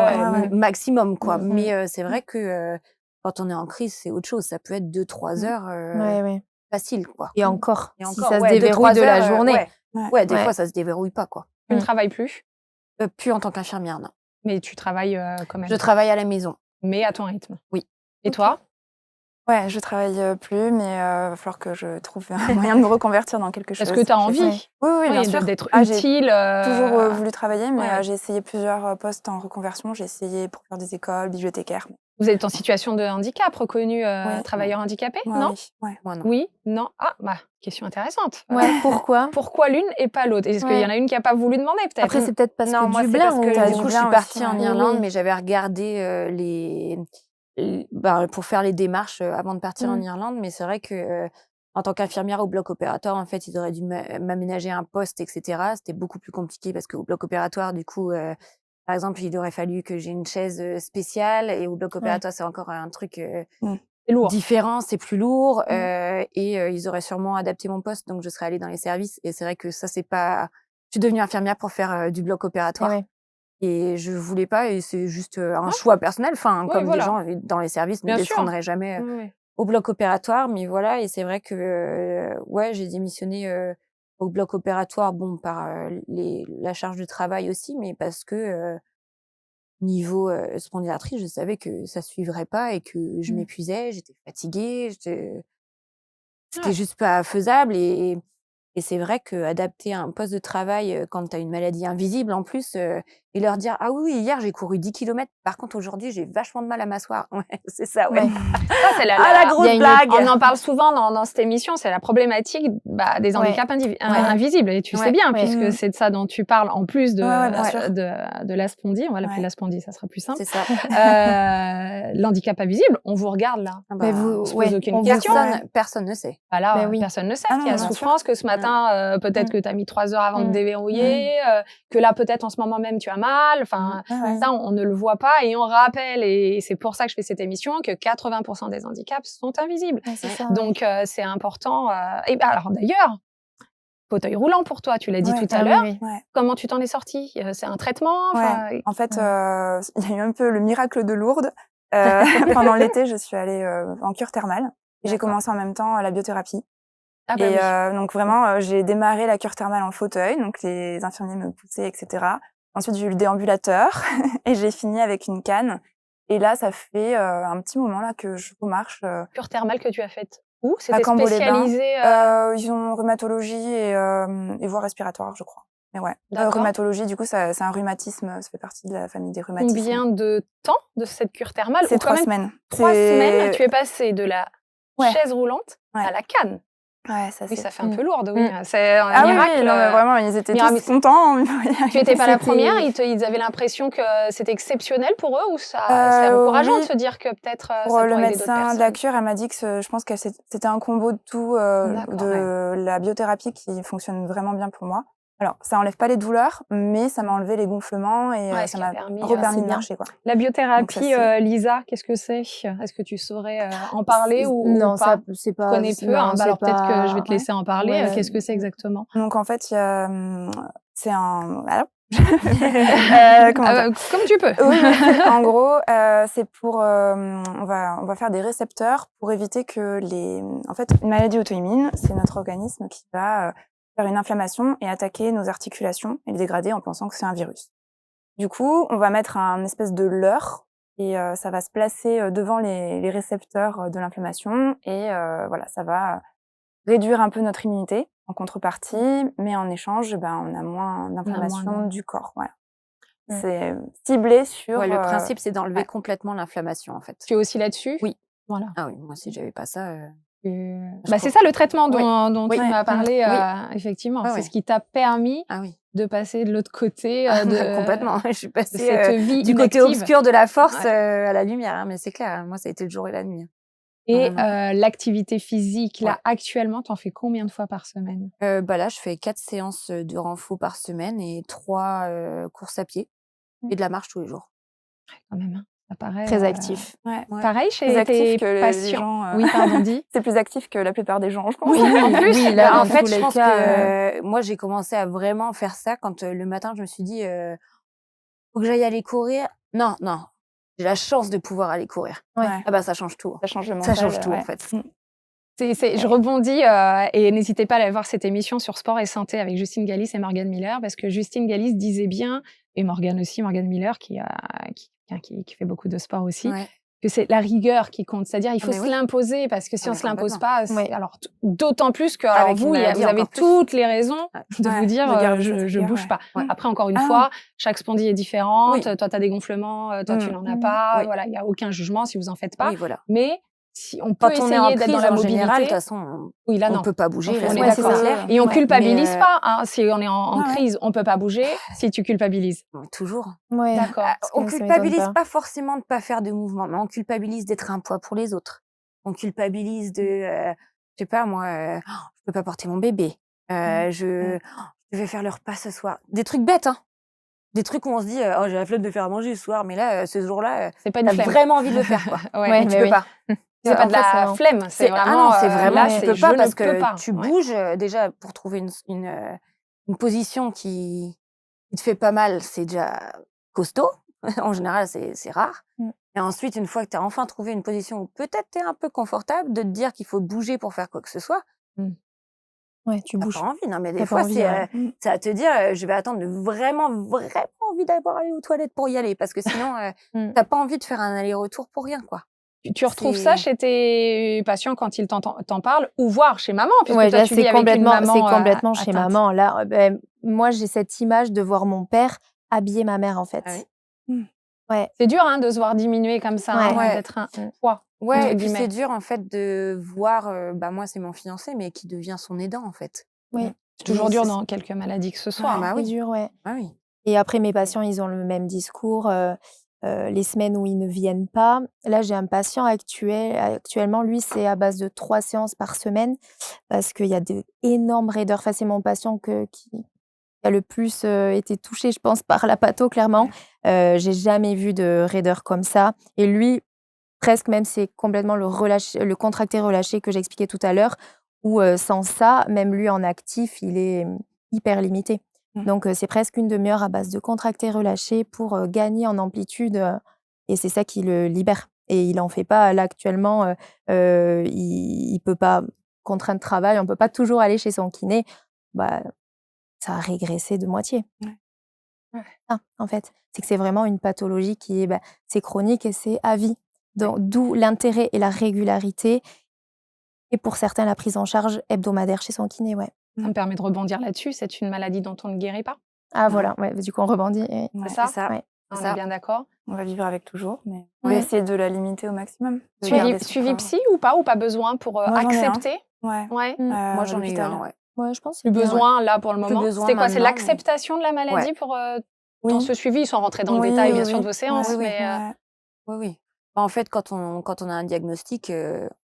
Maximum, quoi. Mais c'est vrai que quand on est en crise, c'est autre chose. Ça peut être 2-3 heures facile, quoi. Et encore, si ça se déverrouille de la journée. Des fois, ça se déverrouille pas, quoi. Tu ne travailles plus? Plus en tant qu'infirmière, non. Mais tu travailles quand même? Je travaille à la maison. Mais à ton rythme? Oui. Et toi? Ouais, je travaille plus, mais il va falloir que je trouve un moyen de me reconvertir dans quelque chose. Est-ce que tu as envie? Oui, bien sûr. D'être utile. J'ai toujours voulu travailler, mais j'ai essayé plusieurs postes en reconversion. J'ai essayé pour faire des écoles, bibliothécaire. Vous êtes en situation de handicap, reconnu travailleur handicapé? Non? Moi, non. Oui, non. Ah, question intéressante. Pourquoi? Pourquoi l'une et pas l'autre? Est-ce qu'il y en a une qui n'a pas voulu demander, peut-être? Après, c'est peut-être parce que moi, Dublin, parce que du coup, je suis partie en Irlande, Oui. mais j'avais regardé pour faire les démarches avant de partir en Irlande. Mais c'est vrai que en tant qu'infirmière au bloc opératoire, en fait, ils auraient dû m'aménager un poste, etc. C'était beaucoup plus compliqué parce qu'au bloc opératoire, du coup, par exemple, il aurait fallu que j'ai une chaise spéciale, et au bloc opératoire, c'est encore un truc lourd. différent, c'est plus lourd, et ils auraient sûrement adapté mon poste, donc je serais allée dans les services. Et c'est vrai que ça, c'est pas... Je suis devenue infirmière pour faire du bloc opératoire. Et je voulais pas, et c'est juste un choix personnel. Enfin, comme des gens dans les services ne descendraient jamais au bloc opératoire. Mais voilà, et c'est vrai que j'ai démissionné au bloc opératoire, par la charge de travail aussi, mais parce que niveau spondylarthrite, je savais que ça suivrait pas et que je m'épuisais, j'étais fatiguée, c'était juste pas faisable. Et c'est vrai qu'adapter un poste de travail quand tu as une maladie invisible en plus, et leur dire « Ah oui, hier j'ai couru 10 km, par contre aujourd'hui j'ai vachement de mal à m'asseoir. » C'est ça, Ça, c'est la grosse blague. On en parle souvent dans cette émission, c'est la problématique des handicaps invisibles. Et tu sais bien, puisque c'est de ça dont tu parles, en plus de la spondie. On va l'appeler la spondie, ça sera plus simple. C'est ça. L'handicap invisible, on vous regarde là. Mais vous, on se pose aucune question. Personne ne sait. Voilà, personne ne sait qu'il y a souffrance, que ce matin, peut-être que tu as mis 3 heures avant de déverrouiller, que là, peut-être en ce moment même, tu as mal. Enfin, ça, on ne le voit pas, et on rappelle, et c'est pour ça que je fais cette émission, que 80% des handicaps sont invisibles. Donc, c'est important. Et alors, d'ailleurs, fauteuil roulant pour toi, tu l'as dit tout à l'heure. Comment tu t'en es sortie? C'est un traitement? En fait, il y a eu un peu le miracle de Lourdes. Pendant l'été, je suis allée en cure thermale. Et j'ai commencé en même temps la biothérapie. Donc vraiment, j'ai démarré la cure thermale en fauteuil, donc les infirmiers me poussaient, etc. Ensuite, j'ai eu le déambulateur et j'ai fini avec une canne. Et là, ça fait un petit moment là que je remarche. Cure thermale que tu as faite où? C'était spécialisé ils ont rhumatologie et voie respiratoire, je crois. Mais rhumatologie, du coup, c'est un rhumatisme, ça fait partie de la famille des rhumatismes. Combien de temps de cette cure thermale? C'est 3 semaines. 3 semaines, tu es passée de la chaise roulante à la canne. Ouais, ça Oui, c'est. ça fait un peu lourde, oui. C'est un Ah oui, miracle. oui, non, mais vraiment, ils étaient miracle. tous contents. Tu n'étais pas la C'était- première, ils avaient l'impression que c'était exceptionnel pour eux ou c'est encourageant oui. de se dire que peut-être Pour ça le pourrait aider d'autres médecin de la personnes. cure, elle m'a dit que je pense que c'était un combo de tout, D'accord, de la biothérapie qui fonctionne vraiment bien pour moi. Alors, ça enlève pas les douleurs, mais ça m'a enlevé les gonflements et Ouais, ce ça qui a m'a permis, repermis c'est de bien. marcher, quoi. La biothérapie, c'est- Lisa, qu'est-ce que c'est? Est-ce que tu saurais en parler ou Non, pas? ça, c'est Je pas. connais peu, Non, hein. Bah c'est alors peut-être que je vais pas. te laisser en parler. Ouais. Qu'est-ce que c'est exactement? Donc, en fait, il y a, c'est un. Alors comment dire Comme tu peux. Oui, en gros, c'est pour, on va faire des récepteurs pour éviter que en fait, une maladie auto-immune, c'est notre organisme qui va faire une inflammation et attaquer nos articulations et les dégrader en pensant que c'est un virus. Du coup, on va mettre un espèce de leurre et ça va se placer devant les récepteurs de l'inflammation et voilà, ça va réduire un peu notre immunité en contrepartie, mais en échange, on a moins d'inflammation du corps. Voilà. C'est ciblé sur. Ouais, le principe, c'est d'enlever ouais. complètement l'inflammation, en fait. Tu es aussi là-dessus? Oui. Voilà. Ah oui, moi, si j'avais pas ça. C'est ça le traitement dont Oui. tu m'as parlé, Oui. effectivement. Ouais, c'est ouais. ce qui t'a permis Ah oui. de passer de l'autre côté Complètement. Je suis de passée cette vie du côté inactive. obscur de la force Ouais. à la lumière, hein, mais c'est clair. Hein, moi, ça a été le jour et la nuit. Et Vraiment. l'activité physique, là, Ouais. actuellement, t'en fais combien de fois par semaine? Là, je fais 4 séances de renfo par semaine et 3 courses à pied et de la marche tous les jours. Quand même, hein. Ça paraît Très actif. Ouais. pareil Plus chez actif tes que les patients. gens. Oui, pardon, dis. C'est plus actif que la plupart des gens, je pense. Oui, en plus. Oui, là, Bah, en dans fait, tous je les pense cas, que moi, j'ai commencé à vraiment faire ça quand le matin, je me suis dit faut que j'aille aller courir. Non, j'ai la chance de pouvoir aller courir. Ouais. Ah bah ça change tout. Ça change le Ça mental. change tout ouais. en fait. Je rebondis et n'hésitez pas à aller voir cette émission sur sport et santé avec Justine Galis et Morgane Miller parce que Justine Galis disait bien, et Morgane aussi, Morgane Miller qui fait beaucoup de sport aussi, Ouais. que c'est la rigueur qui compte. C'est-à-dire il faut mais se oui. l'imposer parce que si Ah on mais se l'impose complètement. pas, Ouais. alors d'autant plus que alors Avec une vous maladie avez encore plus. toutes les raisons de Ouais, vous dire de garder cette je rigueur, bouge ouais. pas. Ouais. Après encore une Ah fois, chaque spondyle est différente. Oui. Toi tu as des gonflements, toi tu n'en as pas. Oui. Voilà, il y a aucun jugement si vous en faites pas. Oui, voilà. Mais si on peut Quand on est en essayer d'être crise, dans la en général, de toute mobilité. façon, Oui, là on non. peut pas bouger. On là, est c'est d'accord. clair. Et on Ouais. culpabilise Mais, pas. Hein, si on est en Ouais. crise, on peut pas bouger. Si tu culpabilises. Toujours. ouais. D'accord. On ça m'étonne culpabilise pas. pas forcément de pas faire de mouvement, mais on culpabilise d'être un poids pour les autres. On culpabilise de, je sais pas moi, je peux pas porter mon bébé. Je vais faire le repas ce soir. Des trucs bêtes, hein. Des trucs où on se dit, oh j'ai la flemme de faire à manger ce soir, mais là, ce jour-là, C'est pas une t'as flemme. vraiment envie de le faire, quoi. Ouais. Ouais, Mais tu mais peux oui. pas. C'est pas de En fait, la non. flemme. C'est vraiment. c'est vraiment, là, tu c'est peux je pas ne parce peux que pas. tu Ouais. bouges déjà pour trouver une position qui te fait pas mal, c'est déjà costaud. En général, c'est rare. Et ensuite, une fois que tu as enfin trouvé une position où peut-être tu es un peu confortable, de te dire qu'il faut bouger pour faire quoi que ce soit, Ouais, tu t'as bouges. pas envie. Non, mais des T'as fois, pas envie, ouais. c'est à te dire, je vais attendre de vraiment envie d'avoir aller aux toilettes pour y aller, parce que sinon, t'as pas envie de faire un aller-retour pour rien, quoi. Tu retrouves ça chez tes patients quand ils t'en parlent ou voir chez maman, puisque Ouais, toi, là, tu vis c'est avec une complètement, maman c'est complètement chez atteinte. maman. Là, moi, j'ai cette image de voir mon père habiller ma mère, en fait. Ah Ouais. C'est dur hein, de se voir diminuer comme ça, hein, Ouais. d'être un poids. Ouais, entre et puis guillemets. c'est dur, en fait, de voir, moi, c'est mon fiancé, mais qui devient son aidant, en fait. Oui. C'est toujours dur c'est- dans quelque maladie que ce soit. Ah, bah hein. oui. C'est dur, ouais. Ah oui. Et après, mes patients, ils ont le même discours. Les semaines où ils ne viennent pas. Là, j'ai un patient actuellement, lui, c'est à base de 3 séances par semaine parce qu'il y a d'énormes raideurs. Enfin, c'est mon patient qui a le plus été touché, je pense, par la patho, clairement. J'ai jamais vu de raideur comme ça. Et lui, presque même, c'est complètement le contracté-relâché que j'expliquais tout à l'heure, où sans ça, même lui en actif, il est hyper limité. Donc, c'est presque une demi-heure à base de contracté-relâché pour gagner en amplitude. Et c'est ça qui le libère. Et il en fait pas. Là, actuellement, il peut pas, contraint de travail, on peut pas toujours aller chez son kiné. Bah, ça a régressé de moitié. Ah, en fait, c'est que c'est vraiment une pathologie qui est, c'est chronique et c'est à vie. D'où l'intérêt et la régularité. Et pour certains, la prise en charge hebdomadaire chez son kiné, ouais. Ça me permet de rebondir là-dessus. C'est une maladie dont on ne guérit pas. Ah voilà, ouais, du coup on rebondit. Et... Ouais, C'est ça, C'est ça. Ouais. On ça. est bien d'accord. On va vivre avec toujours, mais on va essayer de la limiter au maximum. de garder son Suivi corps. psy ou pas besoin pour Moi, j'en ai un. accepter Ouais. Moi, j'en ai eu l'hôpital. un, ouais. Ouais, je pense. Plus besoin là pour le Plus moment. besoin C'était quoi? C'est maintenant, l'acceptation de la maladie pour Oui. dans ce suivi? Ils sont rentrés dans le Oui, détail, oui, bien sûr, oui. de vos séances, Ouais, mais ouais. Oui. Bah, en fait, quand on a un diagnostic,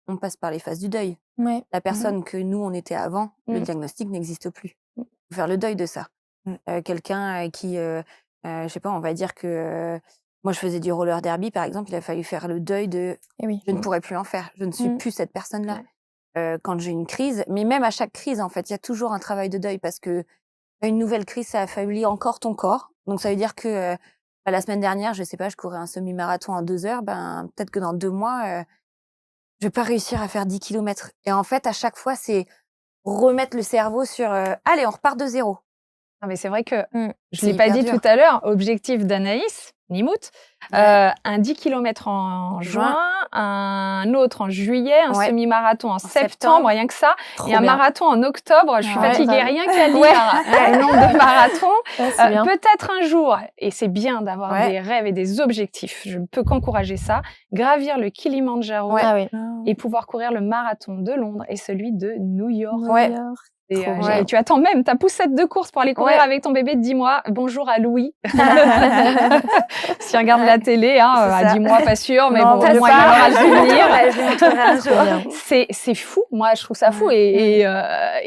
on passe par les phases du deuil. Ouais. La personne que nous, on était avant, le diagnostic n'existe plus. Il faut faire le deuil de ça. Quelqu'un qui, je sais pas, on va dire que moi, je faisais du roller derby, par exemple, il a fallu faire le deuil de je ne pourrais plus en faire, je ne suis plus cette personne-là. Quand j'ai une crise, mais même à chaque crise, en fait, il y a toujours un travail de deuil parce que une nouvelle crise, ça affaiblit encore ton corps. Donc, ça veut dire que la semaine dernière, je sais pas, je courais un semi-marathon en 2 heures, peut-être que dans 2 mois, je vais pas réussir à faire 10 kilomètres. Et en fait, à chaque fois, c'est remettre le cerveau sur allez, on repart de zéro. Ah, mais c'est vrai que je C'est l'ai pas hyper dit dur. tout à l'heure, objectif d'Anaïs Nimout, un 10 km en juin, un autre en juillet, un semi-marathon en septembre, rien que ça, et un marathon en octobre. Je suis fatiguée rien qu'à lire le nombre de marathons. Peut-être un jour, et c'est bien d'avoir des rêves et des objectifs, je ne peux qu'encourager ça, gravir le Kilimandjaro et pouvoir courir le marathon de Londres et celui de New York. Et tu attends même ta poussette de course pour aller courir avec ton bébé de 10 mois. Bonjour à Louis. Si on regarde la télé, à 10 mois, pas sûr, mais bon, au moins il aura le souvenir. C'est fou. Moi, je trouve ça fou. Et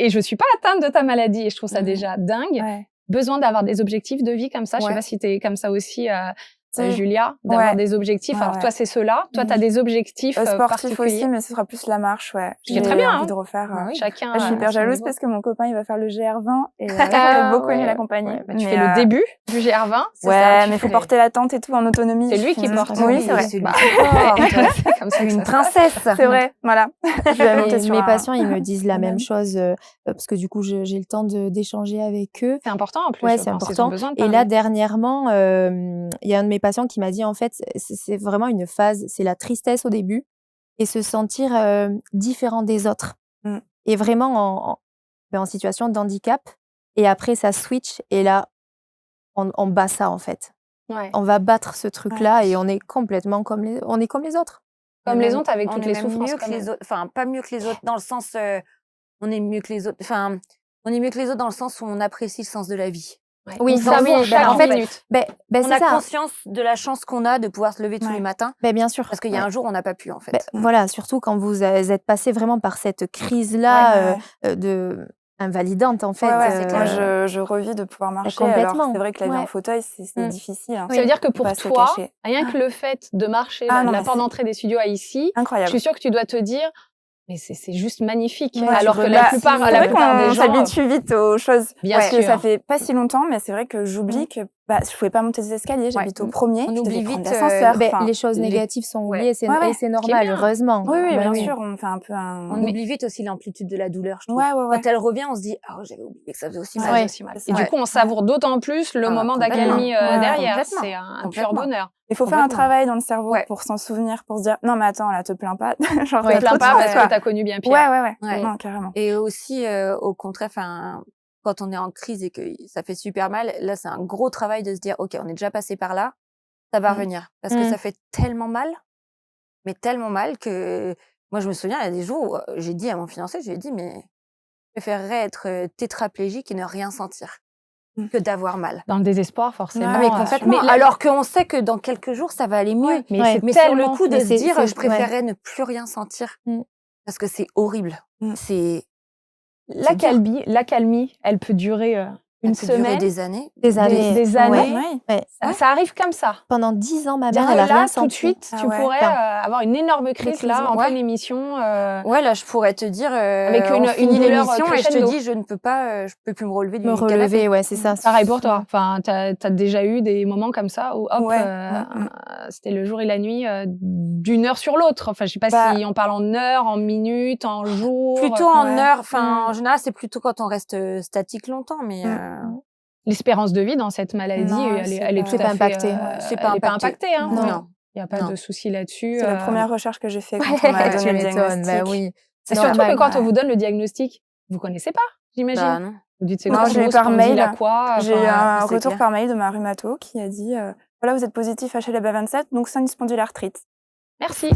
je suis pas atteinte de ta maladie. Et je trouve ça déjà dingue. Besoin d'avoir des objectifs de vie comme ça. Je sais pas si t'es comme ça aussi, Julia, d'avoir des objectifs. Alors toi, c'est ceux-là. Toi, tu as des objectifs sportifs aussi, mais ce sera plus la marche, J'ai très bien envie de refaire. Chacun. Je suis hyper jalouse parce que mon copain, il va faire le GR20 et j'aurais beaucoup aimé l'accompagner. Tu fais le début du GR20. Ouais, mais il faut porter la tente et tout en autonomie. C'est lui qui porte. Oui, c'est vrai. C'est comme ça une princesse. C'est vrai, voilà. Je vais monter sur mes patients, ils me disent la même chose parce que du coup, j'ai le temps d'échanger avec eux. C'est important en plus. Ouais, c'est important. Et là, dernièrement, il y a un de mes patients qui m'a dit, en fait, c'est vraiment une phase, c'est la tristesse au début et se sentir différent des autres. Et vraiment en situation de handicap. Et après, ça switch et là, on bat ça, en fait. On va battre ce truc-là et on est complètement comme les autres. Comme les autres avec toutes les souffrances. Mieux que les autres. Enfin, pas mieux que les autres dans le sens on est mieux que les autres. Enfin, on est mieux que les autres dans le sens où on apprécie le sens de la vie. Oui, ça, oui. En fait, on a conscience de la chance qu'on a de pouvoir se lever tous les matins. Bien sûr. Parce qu'il y a un jour, on n'a pas pu, en fait. Voilà, surtout quand vous êtes passé vraiment par cette crise-là invalidante, en fait. C'est clair. Je revis de pouvoir marcher. Complètement. Alors, c'est vrai que la vie en fauteuil, c'est difficile. Hein. Ça veut dire que pour toi, rien que le fait de marcher, la porte d'entrée des studios à ici, incroyable. Je suis sûre que tu dois te dire... Mais c'est juste magnifique. Alors que la plupart des gens... s'habitue vite aux choses. Bien sûr. Que ça fait pas si longtemps, mais c'est vrai que j'oublie que je pouvais pas monter des escaliers. J'habite au premier. On oublie vite l'ascenseur. Les choses négatives sont oubliées, c'est normal, heureusement. Oui, bien sûr. On fait un peu On oublie vite aussi l'amplitude de la douleur, je trouve. Quand elle revient, on se dit « Oh, j'avais oublié que ça faisait aussi mal. » Et du coup, on savoure d'autant plus le moment d'accalmie derrière. C'est un pur bonheur. Il faut faire un travail dans le cerveau pour s'en souvenir, pour se dire non mais attends là te plains pas, genre te plains pas parce que t'as connu bien pire. Ouais. Non carrément. Et aussi au contraire, quand on est en crise et que ça fait super mal, là c'est un gros travail de se dire ok on est déjà passé par là, ça va revenir parce que ça fait tellement mal, mais tellement mal que moi je me souviens il y a des jours où j'ai dit à mon financier, je lui ai dit mais je préférerais être tétraplégique et ne rien sentir que d'avoir mal. Dans le désespoir, forcément. Mais complètement. Alors qu'on sait que dans quelques jours, ça va aller mieux. Mais sur le coup de se dire, je préférerais ne plus rien sentir. Parce que c'est horrible. C'est l'accalmie, elle peut durer une semaine. Des années. Des années. Ça arrive comme ça. Pendant 10 ans, ma mère, elle a rien senti. Tout de suite, tu pourrais avoir une énorme crise là, en pleine émission. Ouais, là, je pourrais te dire, avec une douleur émission et je te dis, je peux plus me relever du canapé. Me relever, ouais, c'est ça. Pareil pour toi. Enfin, t'as déjà eu des moments comme ça où, hop, c'était le jour et la nuit d'une heure sur l'autre. Enfin, je sais pas si on parle en heures, en minutes, en jours. Plutôt en heures. Enfin, en général, c'est plutôt quand on reste statique longtemps, mais. L'espérance de vie dans cette maladie, elle est tout à fait impactée. Elle n'est pas impactée. Hein. Non. Il n'y a pas de souci là-dessus. C'est la première recherche que j'ai faite quand on m'a donné le diagnostic. Oui. C'est surtout que quand on vous donne le diagnostic, vous ne connaissez pas, j'imagine. Bah, non. Vous dites c'est quoi, j'ai eu par mail. J'ai eu un retour par mail de ma rhumato qui a dit voilà, vous êtes positif HLA-B27, donc c'est une spondylarthrite. Merci.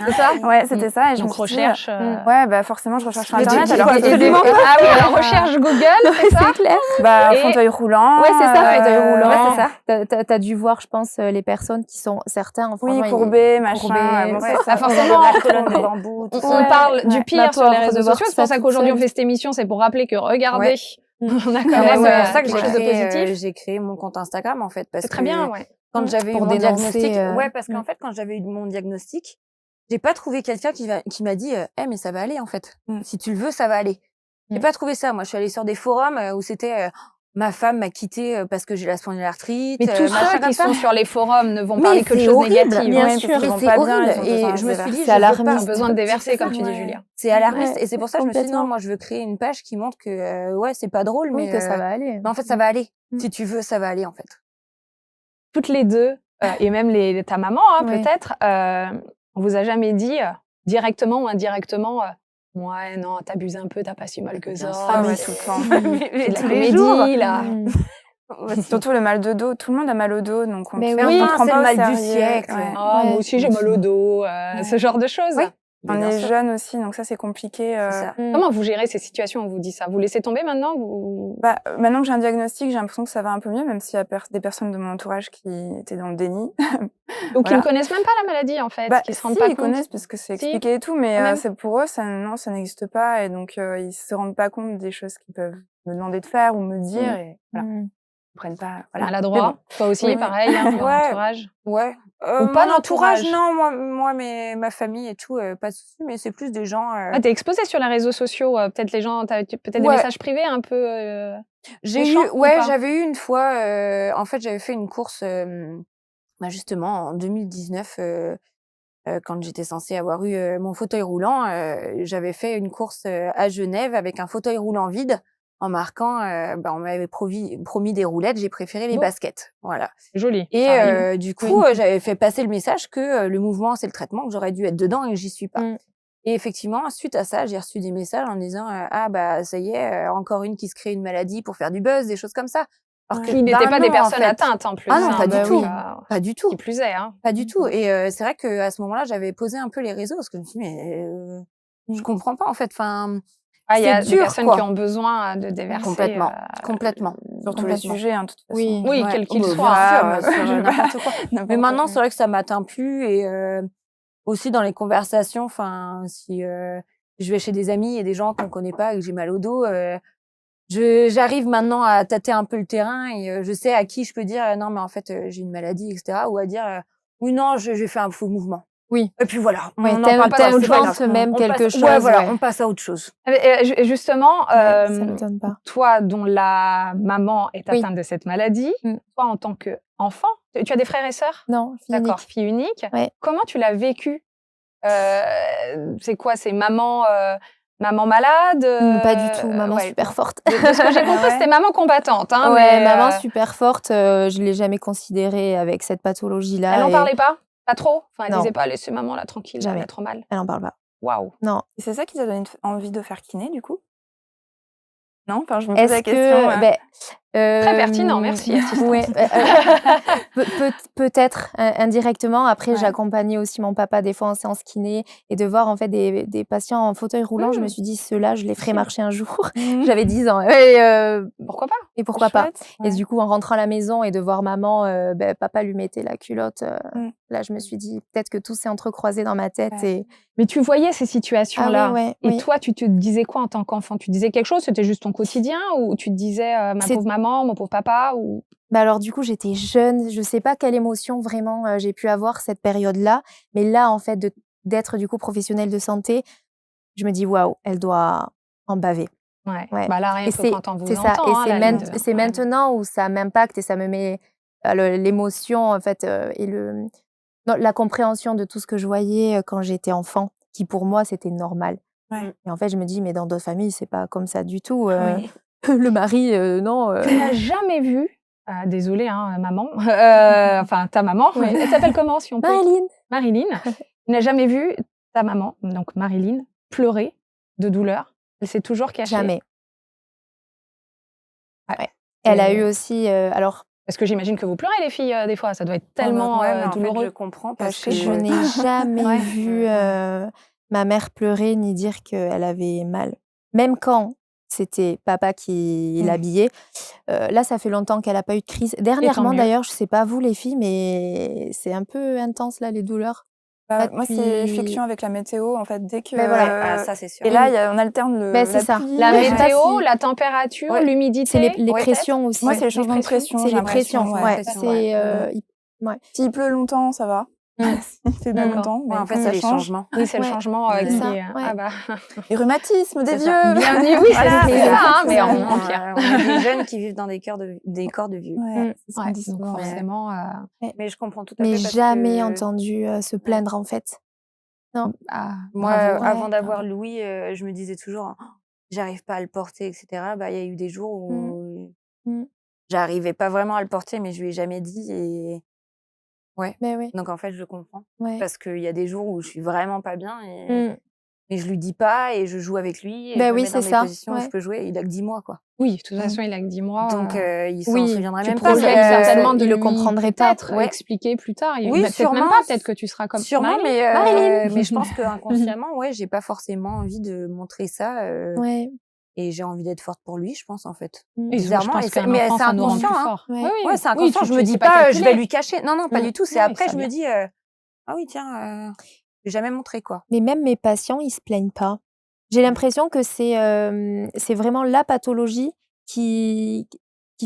C'est ça? Ouais, c'était ça. Et je me Donc, suis dit, recherche. ouais, bah forcément, je recherche sur Mais tu Internet. dis Alors quoi, que aisément pas Ah oui, alors recherche Google, c'est ça? C'est clair. bah, Et- fauteuil roulant. Ouais, c'est ça, fauteuil roulant. Ouais, c'est ça. T'as dû voir, je pense, les personnes qui sont certains, Oui, franchement, courbé, machin. courbé, Bon, ouais. c'est ça. Forcément, la colonne de bambou, tout On ça. parle du Ouais. pire La sur les pauvre, réseaux de voir sociaux. C'est ça pour ça toute qu'aujourd'hui, on seule. fait cette émission. C'est pour rappeler que regardez, Ouais. on a quand Moi, même c'est pour ça que quelque chose de positif. j'ai créé mon compte Instagram, en fait. Parce C'est très que bien, ouais. quand j'avais eu Pour mon dénoncer, diagnostic, ouais, parce qu'en mm. fait, quand j'avais eu mon diagnostic, j'ai pas trouvé quelqu'un qui m'a dit, mais ça va aller, en fait. Si tu le veux, ça va aller. J'ai pas trouvé ça. Moi, je suis allée sur des forums où c'était, ma femme m'a quitté parce que j'ai la spondylarthrite. Mais tous machin ceux comme qui ça. sont sur les forums ne vont Mais parler que de c'est choses horrible, négatives. bien Ouais, sûr. parce qu'ils Mais vont c'est pas horrible. bien, ils ont Et besoin je me de suis dit, déverser. C'est je veux Ils ont alarmiste. besoin de déverser, comme ça, tu dis, ouais. Julia. C'est alarmiste. Ouais, Et c'est pour ça que je me suis dit, non, complètement. moi, je veux créer une page qui montre que, ouais, c'est pas drôle, Oui, mais que ça va aller. mais en fait, ça va aller. Mm. Si tu veux, ça va aller, en fait. Toutes les deux, et même ta maman, hein, Ouais. peut-être, on vous a jamais dit, directement ou indirectement, ouais, non, t'abuses un peu, t'as pas si mal que ça. Bien sûr, Ah ouais, ouais, c'est- tout le temps. C'est de la tous les comédie, jours. là. Mm. Surtout le mal de dos. Tout le monde a mal au dos, donc on Mais te fait, oui, on te prend c'est pas le au mal du sérieux. siècle. Ouais. Oh, moi Ouais. aussi, j'ai mal au dos, Ouais. ce genre de choses. Oui. On Bien est sûr. jeune aussi, donc ça c'est compliqué. C'est ça. Mm. Comment vous gérez ces situations où on vous dit ça? Vous laissez tomber maintenant Bah, maintenant que j'ai un diagnostic, j'ai l'impression que ça va un peu mieux, même s'il y a des personnes de mon entourage qui étaient dans le déni. Donc, ils Voilà. ne connaissent même pas la maladie, en fait, Bah, qui se si, rendent pas ils compte. connaissent parce que c'est Si, expliqué et tout, mais quand même. c'est pour eux, ça n'existe pas, et donc ils se rendent pas compte des choses qu'ils peuvent me demander de faire ou me dire, et voilà, Mm. ils prennent pas. Voilà. Maladroit. Toi aussi, Oui. pareil, hein, ton Ouais. entourage. Ouais. Ou pas Mon entourage, d'entourage. non. Moi, ma famille et tout, pas de soucis, mais c'est plus des gens. Ah, t'es exposée sur les réseaux sociaux. Peut-être les gens, peut-être des Ouais. messages privés un peu. J'ai méchants, eu, ou ouais, pas j'avais eu une fois. En fait, j'avais fait une course, bah, justement en 2019, quand j'étais censée avoir eu mon fauteuil roulant. J'avais fait une course à Genève avec un fauteuil roulant vide, en marquant. Bah, on m'avait promis des roulettes. J'ai préféré les Bon. baskets. Voilà. Joli. Et ça arrive. du coup, j'avais fait passer le message que le mouvement, c'est le traitement, que j'aurais dû être dedans et que j'y suis pas. Mm. Et effectivement, suite à ça, j'ai reçu des messages en me disant ah bah ça y est, encore une qui se crée une maladie pour faire du buzz, des choses comme ça. Alors que, Ils n'étaient pas non, des en personnes fait. atteintes en plus. Ah non, hein, pas du donc, tout. Pas du tout. Qui plus est. Hein. Pas du tout. Et c'est vrai qu'à ce moment-là, j'avais posé un peu les réseaux parce que je me suis dit, mais je comprends pas en fait. Enfin, Ah, il y a c'est des dur, personnes quoi. qui ont besoin de déverser. Complètement. Complètement. Sur tous les Complètement. sujets, hein, de toute façon. Oui. Oui, Ouais. quel qu'il Bah, soit. bien sûr, je sur vais n'importe quoi. N'importe Mais maintenant, quoi. c'est vrai que ça m'atteint plus et aussi dans les conversations, enfin, si je vais chez des amis et des gens qu'on connaît pas et que j'ai mal au dos, j'arrive maintenant à tâter un peu le terrain et je sais à qui je peux dire non mais en fait j'ai une maladie, etc. Ou à dire oui non j'ai fait un faux mouvement. Oui. Et puis voilà, Ouais, on n'en parle pas, c'est pas grave. t'inventes même On quelque passe- chose. Ouais, voilà, ouais. on passe à autre chose. Et justement, Ouais, ça m'étonne pas. toi dont la maman est Oui. atteinte de cette maladie, Mm. toi en tant qu'enfant, tu as des frères et sœurs? Non, fille D'accord, unique. fille unique. Ouais. Comment tu l'as vécu? C'est quoi? C'est maman malade? Pas du tout, maman ouais. super forte. De ce que j'ai compris, Ouais. c'était maman combattante. Hein, Ouais, mais, maman super forte, je l'ai jamais considérée avec cette pathologie-là. elle n'en et parlait pas? Pas trop? Enfin, elle Non. disait pas, laissez maman là tranquille, Jamais. elle a trop mal. Elle en parle pas. Waouh. Non. Et c'est ça qui t'a donné envie de faire kiné, du coup? Non? Enfin, je me pose Est-ce la question. que Très pertinent, merci, assistante. Ouais, peut-être indirectement. Après, Ouais. j'accompagnais aussi mon papa des fois en séance kiné et de voir en fait des patients en fauteuil roulant, je me suis dit ceux-là, je les ferai marcher un jour. J'avais 10 ans. Pourquoi pas? Et pourquoi pas? Chouette. Et Ouais. du coup, en rentrant à la maison et de voir maman, papa lui mettait la culotte, là, je me suis dit peut-être que tout s'est entrecroisé dans ma tête. Ouais. Et... Mais tu voyais ces situations-là. Ah oui, ouais, Et oui. toi, tu te disais quoi en tant qu'enfant? Tu disais quelque chose? C'était juste ton quotidien? Ou tu te disais ma C'est- pauvre maman, mon pauvre papa? Ou... Bah alors du coup, j'étais jeune, je sais pas quelle émotion vraiment j'ai pu avoir cette période-là, mais là en fait d'être du coup professionnelle de santé, je me dis waouh, elle doit en baver. Ouais. Ouais. Bah là, rien Et que quand on vous c'est ça, entend. et hein, c'est la limite. c'est Ouais. maintenant où ça m'impacte et ça me met l'émotion en fait et non, la compréhension de tout ce que je voyais quand j'étais enfant, qui pour moi c'était normal. Ouais. Et en fait, je me dis mais dans d'autres familles, c'est pas comme ça du tout. Oui. Le mari, non. Tu n'as jamais vu, désolée, hein, maman, enfin ta maman, Ouais. elle s'appelle comment si on peut? Marilyn. Marilyn. Tu n'as jamais vu ta maman, donc Marilyn, pleurer de douleur. Elle s'est toujours cachée. Jamais. Ouais. Elle a Et- eu aussi, alors Parce que j'imagine que vous pleurez, les filles, des fois. Ça doit être tellement mais en douloureux. fait, je comprends parce que Je n'ai jamais Ouais. vu ma mère pleurer ni dire qu'elle avait mal. Même quand c'était papa qui l'habillait. Là, ça fait longtemps qu'elle n'a pas eu de crise. Dernièrement, mieux. d'ailleurs, je ne sais pas vous les filles, mais c'est un peu intense là, les douleurs. Moi, c'est fluctuant avec la météo, en fait, dès que... Ben voilà. ça, c'est sûr. Et là, on alterne Ben, c'est la ça. pluie. La Ouais, je sais pas météo, si- la température, Ouais. l'humidité. C'est les Ouais, pressions aussi. Moi, c'est les changements de pression. C'est j'ai les l'impression, pressions. ouais. Ouais, pression, c'est S'il pleut longtemps, ça va. S'il fait pas D'accord. longtemps, mais en fait, quand c'est ça les change. changements. Oui, c'est le Ouais. changement C'est qui ça, est... ouais. Ah bah, Les rhumatismes des C'est vieux. bienvenue, oui, Voilà, c'est c'est ça, ça, hein, mais c'est en ça. pire. On est des jeunes qui vivent dans des corps de vieux. Ouais, c'est ce qu'on Ouais, dit donc souvent. forcément... Mais je comprends tout à Mais fait parce jamais que entendu se plaindre, en fait. Non. moi, bravo. avant Ouais, d'avoir Louis, je me disais toujours: «Oh, j'arrive pas à le porter», etc. Bah, il y a eu des jours où Mm. j'arrivais pas vraiment à le porter, mais je lui ai jamais dit et Ben oui. donc en fait, je comprends. Ouais. Parce qu'il y a des jours où je suis vraiment pas bien et je lui dis pas et je joue avec lui et Ben je me oui, mets dans c'est des ça, positions où ouais. je peux jouer. Il a que 10 mois, quoi. Oui, de toute façon, il a que 10 mois. Donc il s'en Oui, souviendra tu même pas. projettes Peut-être certainement de il le lui comprendrait pas. peut-être Ouais. expliquer plus tard. Oui, Peut-être même sûrement. pas, peut-être que tu seras comme Sûrement, Marilyn. mais je pense qu'inconsciemment, ouais, j'ai pas forcément envie de montrer ça Ouais. et j'ai envie d'être forte pour lui, je pense, en fait. Et je Bizarrement, pense et c'est qu'un mais enfant, c'est ça nous rend inconscient, plus hein. fort. Ouais. Oui, Ouais, c'est oui, inconscient. Je me c'est dis pas pas, je vais calculé. lui cacher. Non, pas du tout. C'est Ouais, après, ça je me vient. dis, ah oui, tiens, je vais jamais montrer, quoi. Mais même mes patients, ils se plaignent pas. J'ai l'impression que c'est vraiment la pathologie qui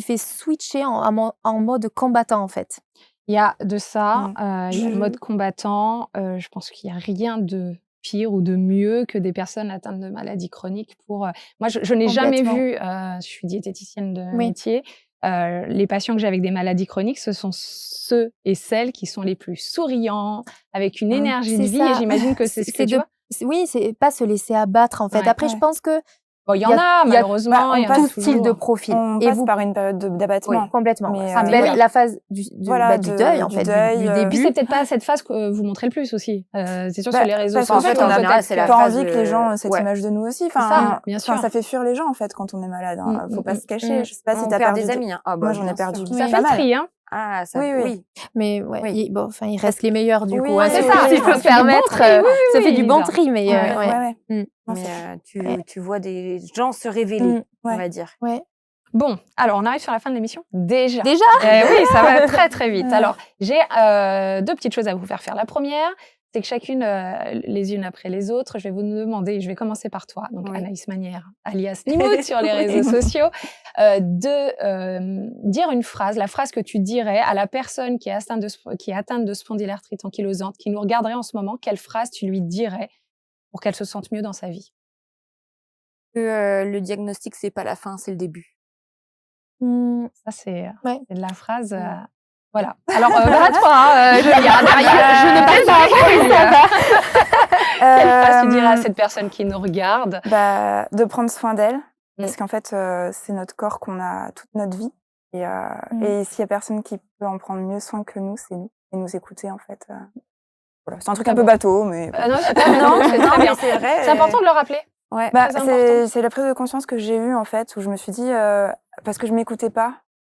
fait switcher en mode combattant, en fait. Il y a de ça, il y a le Je- mode combattant. Je pense qu'il n'y a rien de pire ou de mieux que des personnes atteintes de maladies chroniques pour... Moi, je n'ai jamais Complètement. vu, je suis diététicienne de Oui. métier, les patients que j'ai avec des maladies chroniques, ce sont ceux et celles qui sont les plus souriants, avec une énergie de C'est vie, ça. et j'imagine que c'est ce que tu vois. Oui, c'est pas se laisser abattre, en fait. Ouais. Après, je pense que Bon, il y il en y a- a, il y a- malheureusement, il y en a tout toujours. style de profil. On Et passe vous, par une période d'abattement. complètement. Mais, Ça mais s'appelle oui. la phase du Voilà, deuil, en du fait, deuil, du et Puis début. c'est peut-être pas cette phase que vous montrez le plus aussi. C'est sûr, Bah, sur les réseaux parce qu'en sociaux, fait, on a peut-être c'est la pas phase envie que les gens aient cette ouais. image de nous aussi. ça, Enfin, bien sûr. ça fait fuir les gens, en fait, quand on est malade. Hein. Faut pas se cacher. Je sais pas si On t'as perd perdu des amis, hein. Ah, bah, Moi, j'en ai bien perdu sûr. Ça pas fait le mal. tri, hein. Ah, ça, Oui, oui. oui. Mais ouais, Oui. il reste les meilleurs, du Oui, coup. Hein, c'est si ça. je peux Ça me fait du bon permettre. tri, oui, Ça fait oui, du bon Lisa. tri, mais Ouais. Non, Mais c'est- tu vois des gens se révéler, on Ouais. va dire. ouais. Bon, alors on arrive sur la fin de l'émission. Déjà. Déjà Oui, ça va très très vite. Ouais. Alors, j'ai 2 petites choses à vous faire. La première, c'est que chacune, les unes après les autres, je vais vous demander, je vais commencer par toi, donc Oui. Anaïs Manière, alias Nimoud sur les réseaux sociaux, de dire une phrase, la phrase que tu dirais à la personne qui est atteinte de spondylarthrite ankylosante, qui nous regarderait en ce moment. Quelle phrase tu lui dirais pour qu'elle se sente mieux dans sa vie? Que le diagnostic, c'est pas la fin, c'est le début. Ça, c'est Ouais. c'est de la phrase. Voilà. Alors, à toi, Julia, derrière, je n'ai pas Quelle phrase tu dirais à cette personne qui nous regarde? De prendre soin d'elle. Parce qu'en fait, c'est notre corps qu'on a toute notre vie. Et s'il y a personne qui peut en prendre mieux soin que nous, c'est nous. Et nous écouter, en fait. Voilà. C'est un truc un peu bateau, mais... Non, c'est pas non, c'est très bien. c'est vrai. C'est important de le rappeler. Ouais. très important. c'est la prise de conscience que j'ai eue, en fait, où je me suis dit... parce que je m'écoutais pas.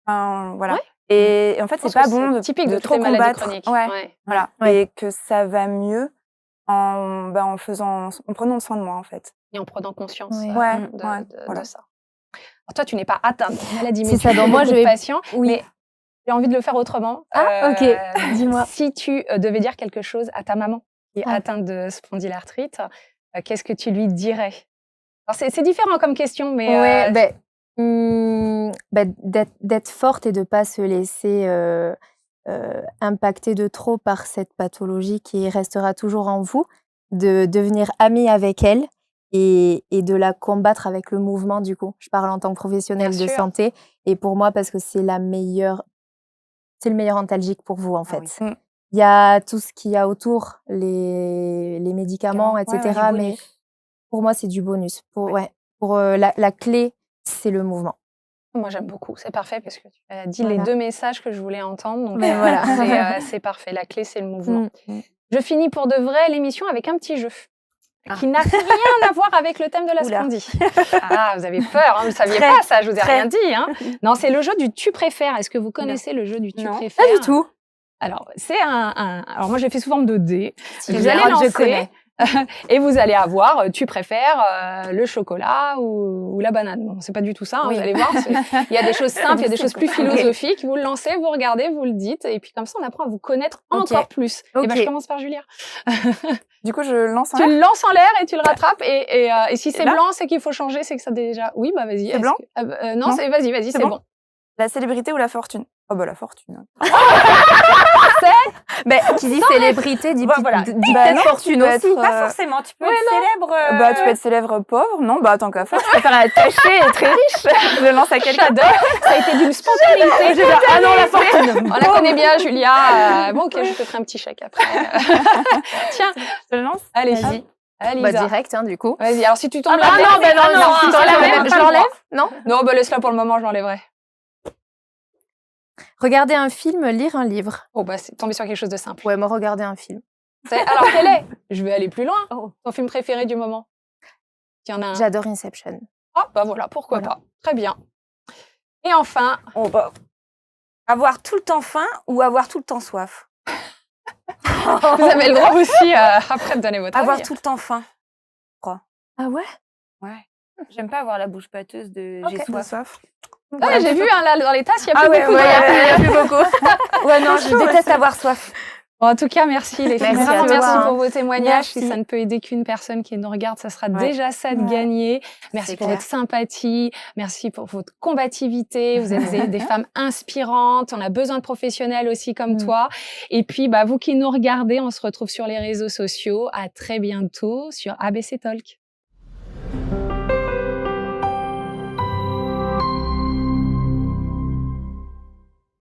Enfin, voilà. Ouais. Et en fait, Je pense c'est pas que bon c'est typique de trop toutes les maladies combattre. chroniques. Ouais. Voilà. Ouais. Et que ça va mieux en prenant soin de moi, en fait. Et en prenant conscience Ouais. de Voilà. ça. Alors, toi, tu n'es pas atteinte de maladie, mais C'est ça, tu donc as moi, beaucoup je de vais- patients. Oui. Mais j'ai envie de le faire autrement. Ah, ok. Dis-moi. Si tu devais dire quelque chose à ta maman qui est Ah. atteinte de spondylarthrite, qu'est-ce que tu lui dirais? Alors, c'est différent comme question, mais Ouais, d'être forte et de pas se laisser impacter de trop par cette pathologie qui restera toujours en vous, de devenir amie avec elle et de la combattre avec le mouvement, du coup. Je parle en tant que professionnelle Bien de sûr. santé, et pour moi, parce que c'est le meilleur antalgique pour vous, en fait. oui. Il y a tout ce qu'il y a autour, les médicaments, Ouais, etc. ouais, mais pour moi, c'est du bonus. Pour la clé, c'est le mouvement. moi, j'aime beaucoup. C'est parfait parce que tu as dit Voilà. les 2 messages que je voulais entendre. Donc, Mais voilà. c'est parfait. La clé, c'est le mouvement. Mm. Je finis pour de vrai l'émission avec un petit jeu. qui n'a rien à voir avec le thème de la Spondie. Ah, vous avez peur, hein, vous ne saviez pas ça, je vous ai rien dit. Hein. Non, c'est le jeu du tu préfères. Est-ce que vous connaissez le jeu du tu préfères? Pas du tout. Alors, c'est alors moi, j'ai fait sous forme de dés. Vous allez lancer. Et vous allez avoir, tu préfères le chocolat ou la banane. Bon, c'est pas du tout ça, hein, vous allez voir. Il y a des choses simples, il y a des choses plus philosophiques. Vous le lancez, vous regardez, vous le dites. Et puis comme ça, on apprend à vous connaître encore plus. Et ben, je commence par Julia. Du coup, je lance en l'air. Tu le lances en l'air et tu le rattrapes. Et si c'est blanc, c'est qu'il faut changer, c'est que ça déjà... Oui, bah vas-y. C'est blanc non, vas-y, c'est bon. La célébrité ou la fortune? Oh bah la fortune. Mais qui dit célébrité dit peut-être fortune aussi. Pas forcément, tu peux être célèbre. Bah tu peux être célèbre pauvre, non? Bah tant qu'à faire, je préfère être cachée et très riche. Je lance à quelqu'un. J'adore. Ça a été d'une spontanéité. Ah non, la fortune. On la connaît bien, Julia. Bon, ok, je te ferai un petit chèque après. Tiens, je lance. Allez-y. Allez, bah direct, hein, du coup. Vas-y, alors si tu tombes là... non, je l'enlève. Non? Non, bah laisse-la pour le moment, je l'enlèverai. Regarder un film, lire un livre. Oh, bah c'est tomber sur quelque chose de simple. Ouais, moi, regarder un film. Alors, quel est? Je vais aller plus loin. Ton film préféré du moment? Il y en a un. J'adore Inception. Ah, bah voilà, pourquoi pas. Très bien. Et enfin... avoir tout le temps faim ou avoir tout le temps soif? Vous avez le droit aussi, après, de donner votre avis. Avoir tout le temps faim, je crois. Ah ouais? Ouais. J'aime pas avoir la bouche pâteuse de j'ai soif. Ouais, j'ai vu là, dans les tasses, il n'y a plus beaucoup. Il y a plus beaucoup. Ouais, non, je déteste avoir soif. Bon, en tout cas, merci les filles. Merci pour vos témoignages. Merci. Si ça ne peut aider qu'une personne qui nous regarde, ça sera déjà ça de gagner. Merci pour votre sympathie. Merci pour votre combativité. Vous êtes des femmes inspirantes. On a besoin de professionnels aussi comme toi. Et puis, bah, vous qui nous regardez, on se retrouve sur les réseaux sociaux. À très bientôt sur ABC Talk.